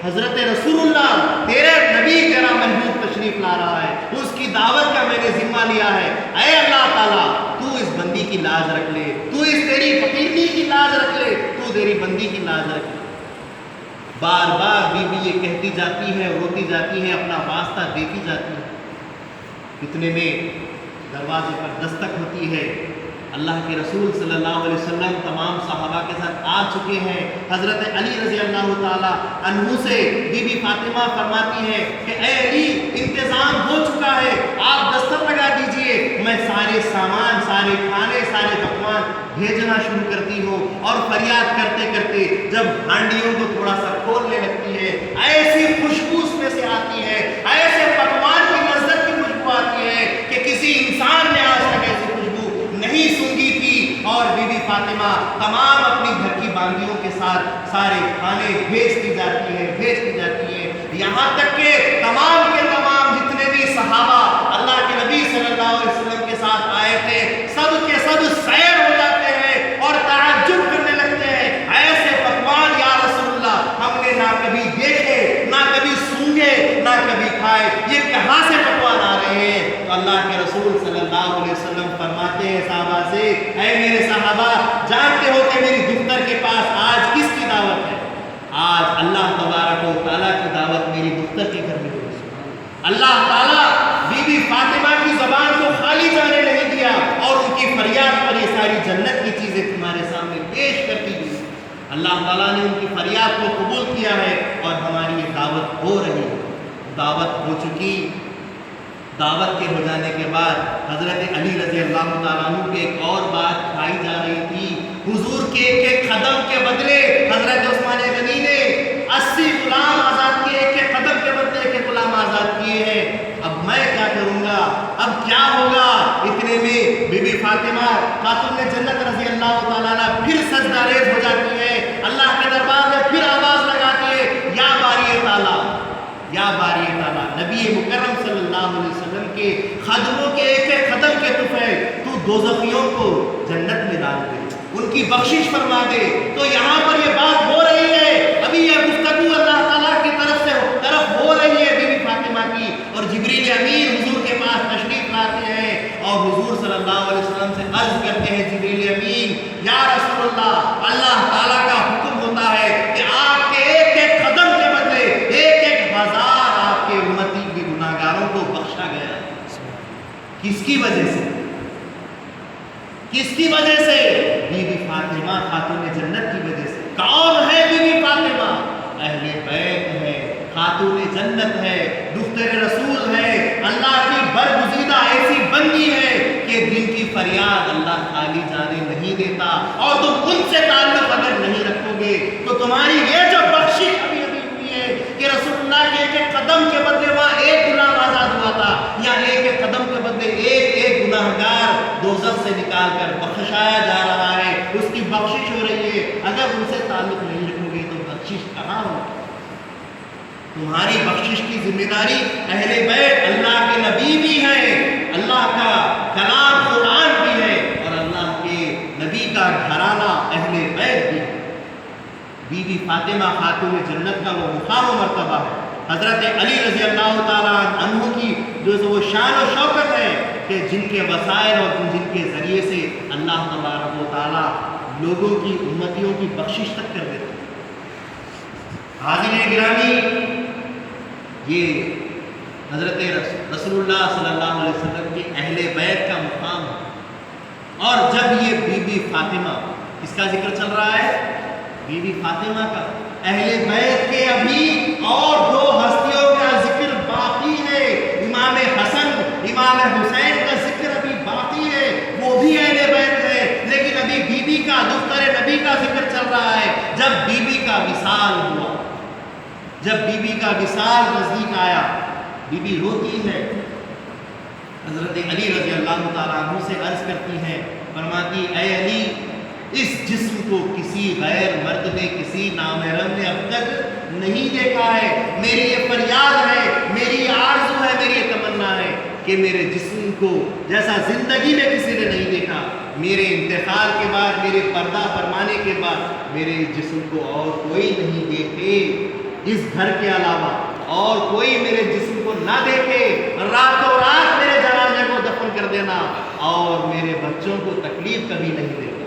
حضرت رسول اللہ تیرے نبی تیرا محبوب تشریف لا رہا ہے، اس کی دعوت کا میں نے ذمہ لیا ہے. اے اللہ تعالیٰ تو اس بندی کی لاج رکھ لے، تو اس تیری فقیرنی کی لاج رکھ لے، تو تیری بندی کی لاج رکھ لے. بار بار بی بی یہ کہتی جاتی ہے، روتی جاتی ہے، اپنا واسطہ دیتی جاتی ہے. اتنے میں دروازے پر دستک ہوتی ہے، اللہ کے رسول صلی اللہ علیہ وسلم تمام صحابہ کے ساتھ آ چکے ہیں. حضرت علی رضی اللہ تعالیٰ عنہ سے بی بی فاطمہ فرماتی ہے کہ اے علی انتظام ہو چکا ہے، آپ دستک لگا دیجئے، میں سارے سامان، سارے کھانے، سارے پکوان بھیجنا شروع کرتی ہوں. اور فریاد کرتے کرتے جب ہانڈیوں کو تھوڑا سا کھولنے لگتی ہے، ایسی خوشبو اس میں سے آتی ہے، ایسے پکوان کی لذت کی خوشبو آتی ہے کہ کسی انسان نے آج تک ایسی خوشبو نہیں سونگی تھی. اور بی بی فاطمہ تمام اپنی گھر کی باندیوں کے ساتھ سارے کھانے بھیجتی جاتی ہے، یہاں تک کہ تمام کے تمام جتنے بھی صحابہ اللہ کے نبی صلی اللہ علیہ وسلم کے ساتھ آئے تھے، سب کے سب سیر ہو جاتے ہیں اور تعجب کرنے لگتے ہیں، ایسے پکوان یا رسول اللہ ہم نے نہ کبھی دیکھے، نہ کبھی سونگے، نہ کبھی کھائے، یہ کہاں سے پکوان آ رہے ہیں؟ تو اللہ کے رسول صلی اللہ علیہ وسلم فرماتے ہیں صحابہ سے، اے میرے صحابہ جانتے ہو کہ میری دختر کے پاس آج کس کی دعوت ہے؟ آج اللہ تبارک و تعالیٰ کی دعوت میری دختر کے گھر میں ہوئی. اللہ تعالیٰ بی بی فاطمہ کی زبان کو خالی جانے نہیں دیا، اور ان کی فریاد پر یہ ساری جنت کی چیزیں تمہارے سامنے پیش کرتی گئی. اللہ تعالیٰ نے ان کی فریاد کو قبول کیا ہے اور ہماری یہ دعوت ہو رہی ہے. دعوت ہو چکی. دعوت کے ہو جانے کے بعد حضرت علی رضی اللہ تعالیٰ عنہ کی ایک اور بات کھائی جا رہی تھی. حضور کے ایک قدم کے بدلے حضرت عثمان غنی نے 80 غلام آزاد کیے، ایک قدم کے بدلے ایک غلام آزاد کیے ہیں. اب میں کیا کروں گا؟ اب کیا ہوگا؟ اتنے میں بی بی فاطمہ خاتون جنت رضی اللہ تعالیٰ عنہ پھر سجدہ ریز ہو جاتی ہے، اللہ کے دربار میں پھر آواز لگاتی ہے، یا باری تعالیٰ، یا باری تعالیٰ، نبی مکرم صلی اللہ علیہ وسلم کے خادموں کے ایک ایک قدم کے طفیل تو دوزخیوں کو جنت میں ڈال دے، ان کی بخشش فرما دے. تو یہاں پر یہ بات ہو رہی ہے، ابھی یہ گفتگو اللہ تعالیٰ کی طرف ہو رہی ہے بی بی فاطمہ کی، اور جبریل امین حضور کے پاس تشریف لاتے ہیں اور حضور صلی اللہ علیہ وسلم سے عرض کرتے ہیں، جبریل امین کی وجہ سے؟ کس کی وجہ سے؟ بی بی فاطمہ خاتون جنت کی وجہ سے۔ کون ہے بی بی فاطمہ؟ اہل بیت ہے، خاتون جنت ہے، دختر رسول ہے، اللہ کی برگزیدہ ایسی بندی ہے کہ دل کی فریاد اللہ خالی جانے نہیں دیتا، اور تم ان سے تعلق اگر نہیں رکھو گے تو تمہاری یہ جو بخشش ابھی ہوئی ہے کہ رسول اللہ کے ایک ایک قدم کے بدلے وہاں ایک گناہ آزاد ہوا تھا، یا ایک ایک قدم کے بدلے ایک ایک گناہگار دوزخ سے نکال کر بخشایا جا رہا ہے، اس کی بخشش ہو رہی ہے، اگر ان سے تعلق نہیں رکھو گے تو بخشش کہاں ہو؟ تمہاری بخشش کی ذمہ داری اہل بیت، اللہ کے نبی بھی ہے، اللہ کا کلام قرآن بھی ہے، اور اللہ کے نبی کا گھرانہ اہل بیت بھی ہے۔ بی بی فاطمہ خاتون جنت کا وہ مقام و مرتبہ ہے، حضرت علی رضی اللہ تعالیٰ عنہ کی جو وہ شان و شوکت ہے کہ جن کے وسائل اور جن کے ذریعے سے اللہ تبارک و تعالیٰ لوگوں کی امتیوں کی بخشش تک کر دیتے ہیں۔ حاضرین گرامی، یہ حضرت رسول اللہ صلی اللہ علیہ وسلم کے اہل بیت کا مقام ہے، اور جب یہ بی بی فاطمہ، اس کا ذکر چل رہا ہے بی بی فاطمہ کا، اہل بیت کے ابھی اور دو ہستیوں کا ذکر باقی ہے، امام حسن امام حسین کا ذکر ابھی باقی ہے، وہ بھی اہل بیت ہے، لیکن ابھی بی بی کا، دختر نبی کا ذکر چل رہا ہے۔ جب بی بی کا وصال ہوا، جب بی بی کا وصال نزدیک آیا، بی بی روتی ہے، حضرت علی رضی اللہ تعالیٰ عنہ سے عرض کرتی ہیں، فرماتی اے علی، اس جسم کو کسی غیر مرد نے، کسی نامحرم نے اب تک نہیں دیکھا ہے، میری یہ فریاد ہے، میری آرزو ہے، میری یہ تمنا ہے کہ میرے جسم کو جیسا زندگی میں کسی نے نہیں دیکھا، میرے انتقال کے بعد، میرے پردہ فرمانے کے بعد میرے جسم کو اور کوئی نہیں دیکھے، اس گھر کے علاوہ اور کوئی میرے جسم کو نہ دیکھے، راتوں رات میرے جنازے کو دفن کر دینا، اور میرے بچوں کو تکلیف کبھی نہیں دینا۔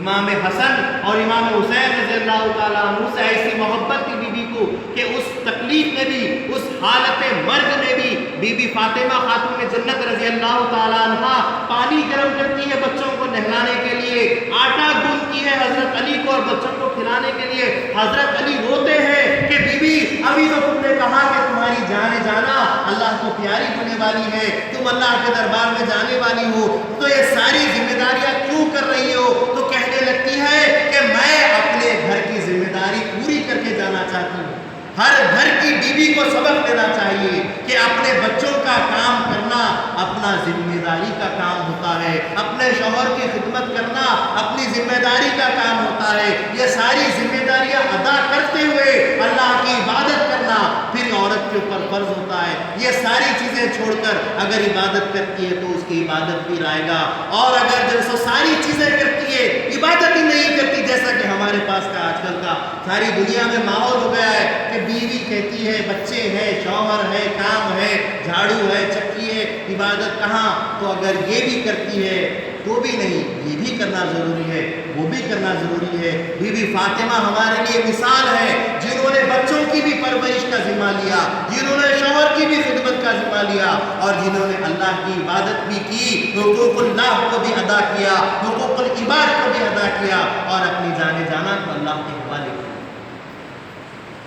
امام حسن اور امام حسین رضی اللہ تعالیٰ عنہ سے ایسی محبت تھی بی بی کو کہ اس تکلیف میں بھی، اس حالت مرگ میں بھی بی بی فاطمہ خاتون جنت رضی اللہ تعالیٰ عنہ پانی گرم کرتی ہے بچوں کو نہلانے کے لیے، آٹا گوندتی ہے حضرت علی کو اور بچوں کو کھلانے کے لیے۔ حضرت علی روتے ہیں کہ بی بی، ابھی تو تم نے کہا کہ تمہاری جان جانا اللہ کو پیاری ہونے والی ہے، تم اللہ کے دربار میں جانے والی ہو، تو یہ ساری ذمہ داریاں کیوں کر رہی ہو؟ تو کہنے لگتی ہے کہ میں اپنے گھر کی ذمہ داری پوری کر کے جانا چاہتی ہوں۔ ہر گھر کی بیوی کو سبق دینا چاہیے کہ اپنے بچوں کا کام کرنا اپنا ذمہ داری کا کام ہوتا ہے، اپنے شوہر کی خدمت کرنا اپنی ذمہ داری کا کام ہوتا ہے۔ یہ ساری ذمہ داریاں ادا کرتے ہوئے اللہ کی عبادت کرنا پھر عورت کے اوپر فرض ہوتا ہے۔ یہ ساری چیزیں چھوڑ کر اگر عبادت کرتی ہے تو اس کی عبادت بھی رائے گا، اور اگر جو ساری چیزیں کرتی ہے عبادت ہی نہیں کرتی، جیسا کہ ہمارے پاس کا آج کل کا ساری دنیا میں ماحول ہو گیا ہے کہ بیوی کہتی ہے، بچے ہیں، شوہر ہے، کام ہے، جھاڑو ہے، چکی ہے، عبادت کہاں؟ تو اگر یہ بھی کرتی ہے تو بھی نہیں، یہ بھی کرنا ضروری ہے، وہ بھی کرنا ضروری ہے۔ بی بی فاطمہ ہمارے لیے مثال ہے، جنہوں نے بچوں کی بھی پرورش کا ذمہ لیا، جنہوں نے شوہر کی بھی خدمت کا ذمہ لیا، اور جنہوں نے اللہ کی عبادت بھی کی، حقوق اللہ کو بھی ادا کیا، حقوق العباد کو بھی ادا کیا، اور اپنی جان جانا کو اللہ کے حوالے کیا۔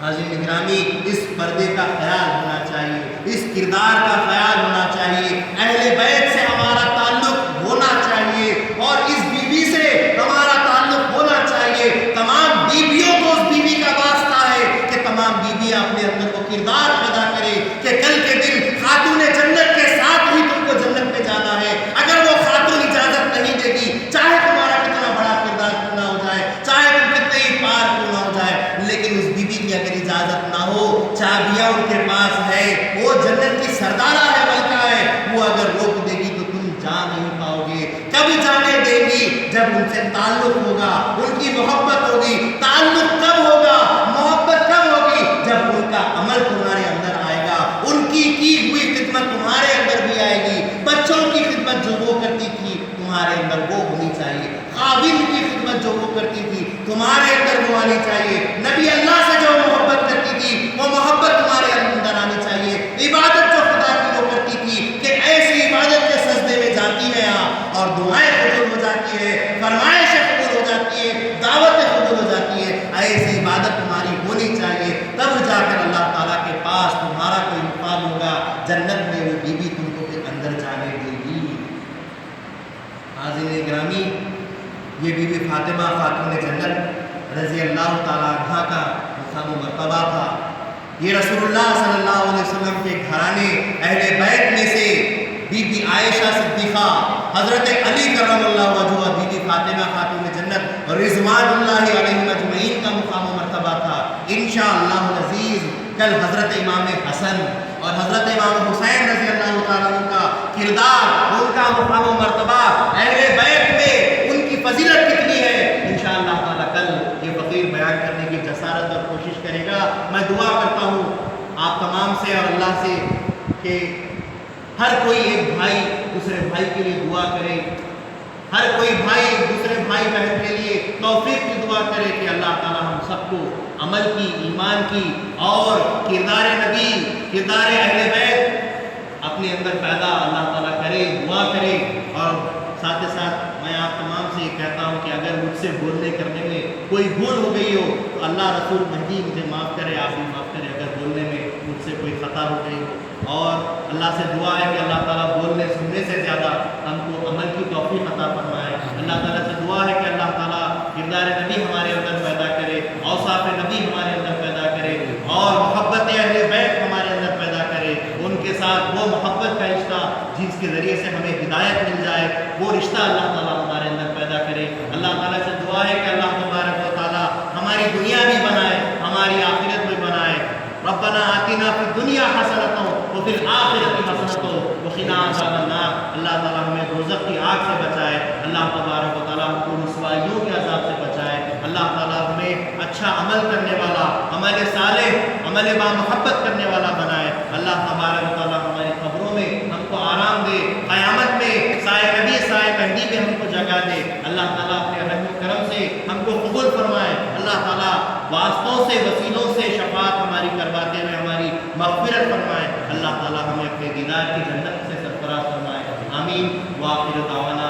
حاضرین گرامی، اس پردے کا خیال ہونا چاہیے، اس کردار کا خیال ہونا چاہیے، اہل بیت سے ہمارا تعلق ہونا چاہیے، اور اس بیوی سے ہمارا تعلق ہونا چاہیے۔ تمام بیویوں کو اس بیوی کا واسطہ ہے کہ تمام بیویاں اپنے اندر وہ کردار پیدا کریں کہ کل کے دن خاتون جنت کے ساتھ ہی تم کو جنت میں جانا ہے۔ اگر وہ خاتون اجازت نہیں دے گی، چاہے تمہارا کتنا بڑا کردار کیوں نہ ہو جائے، چاہے تم کتنے ہی پار کیوں نہ ہو جائے، لیکن اس بیوی کی اگر اجازت نہ ہو، چابیاں ان کے پاس ہے، وہ جنت کی سردارہ ہے، ملکہ ہے، وہ اگر روک دے گی تو تم جا نہیں پاؤ گے۔ کب جانے دے گی؟ جب ان سے تعلق ہوگا، ان کی محبت ہوگی۔ تعلق کب ہوگا، محبت کب ہوگی؟ جب ان کا عمل تمہارے اندر آئے گا، ان کی ہوئی خدمت تمہارے اندر بھی آئے گی۔ بچوں کی خدمت جو وہ کرتی تھی تمہارے اندر وہ ہونی چاہیے، خاوند کی خدمت جو وہ کرتی تھی تمہارے اندر وہ آنی چاہیے، نبی اللہ سے جو محبت کرتی تھی وہ محبت تمہارے اندر آنی چاہیے، عبادت جو خدا کی وہ کرتی تھی کہ ایسی عبادت کے مرتبہ تھا. یہ رسول اللہ صلی اللہ علیہ وسلم کے گھرانے اہل بیت میں سے بی بی عائشہ صدیقہ، حضرت علی کرم اللہ وجہہ، بی بی فاطمہ خاتون جنت اور رضوان اللہ علیہم اجمعین کا مقام و مرتبہ تھا. انشاءاللہ العزیز کل حضرت امام حسن اور حضرت امام حسین رضی اللہ تعالیٰ عنہ کا کردار، ان کا مقام و مرتبہ اہل بیت میں ان کی فضیلت کتنی ہے، انشاءاللہ تعالیٰ کل یہ فقیر بیان کرنے کی جسارت اور کوشش کرے گا. میں دعا کرتا ہوں آپ تمام سے اور اللہ سے کہ ہر کوئی ایک بھائی دوسرے بھائی کے لیے دعا کرے، ہر کوئی بھائی دوسرے بھائی بہن کے لیے توفیق کی دعا کرے کہ اللہ تعالیٰ ہم سب کو عمل کی، ایمان کی اور کردار نبی، کردار اہل بیت اپنے اندر پیدا اللہ تعالیٰ کرے، دعا کرے. اور ساتھ ساتھ میں آپ تمام سے یہ کہتا ہوں کہ اگر مجھ سے بولنے کرنے میں کوئی بھول ہو گئی ہو تو اللہ رسول مہدی مجھے معاف کرے، آپ بھی معاف کرے اگر بولنے میں مجھ سے کوئی خطا ہو گئی ہو. اور اللہ سے دعا ہے کہ اللہ تعالیٰ بولنے سننے سے زیادہ ہم کو عمل کی توفیق عطا فرمائے. اللہ تعالیٰ سے دعا ہے کہ اللہ تعالیٰ کردار نبی ہمارے اندر پیدا کرے، اوصاف نبی ہمارے اندر پیدا کرے اور محبت اہل بیت ہمارے اندر پیدا کرے. ان کے ساتھ وہ محبت کا رشتہ جس کے ذریعے سے ہمیں ہدایت مل جائے، وہ رشتہ اللہ تعالیٰ ہمارے اندر پیدا کرے. اللہ تعالیٰ سے دعا ہے کہ اللہ تبارک و تعالیٰ ہماری دنیا بھی بنائے، ہماری آخرت بھی بنائے. ربنا آتنا فی الدنیا حسنۃ وفی الآخرۃ حسنۃ وقنا عذاب النار. اللہ تعالیٰ ہمیں دوزخ کی آگ سے بچائے، اللہ تبارک و تعالیٰ ہم کو رسوائیوں کے عذاب سے بچائے. اللہ تعالیٰ ہمیں اچھا عمل کرنے والا، عمل صالح، عمل با محبت کرنے والا بنائے. اللہ تبارک و تعالیٰ ہماری قبروں میں ہم کو آرام دے، قیامت میں سایہ نبی سایہ مہدی میں ہم کو جگہ دے. اللہ تعالیٰ اپنے رحم و کرم سے ہم کو قبول فرمائے. اللہ تعالیٰ واسطوں سے، وسیلوں سے شفاعت ہماری کرواتے ہوئے ہماری مغفرت فرمائے. اللہ تعالیٰ ہمیں اپنے دیدار کی جنت سے سرفراز فرمائے. آمین. وآخر دعوانا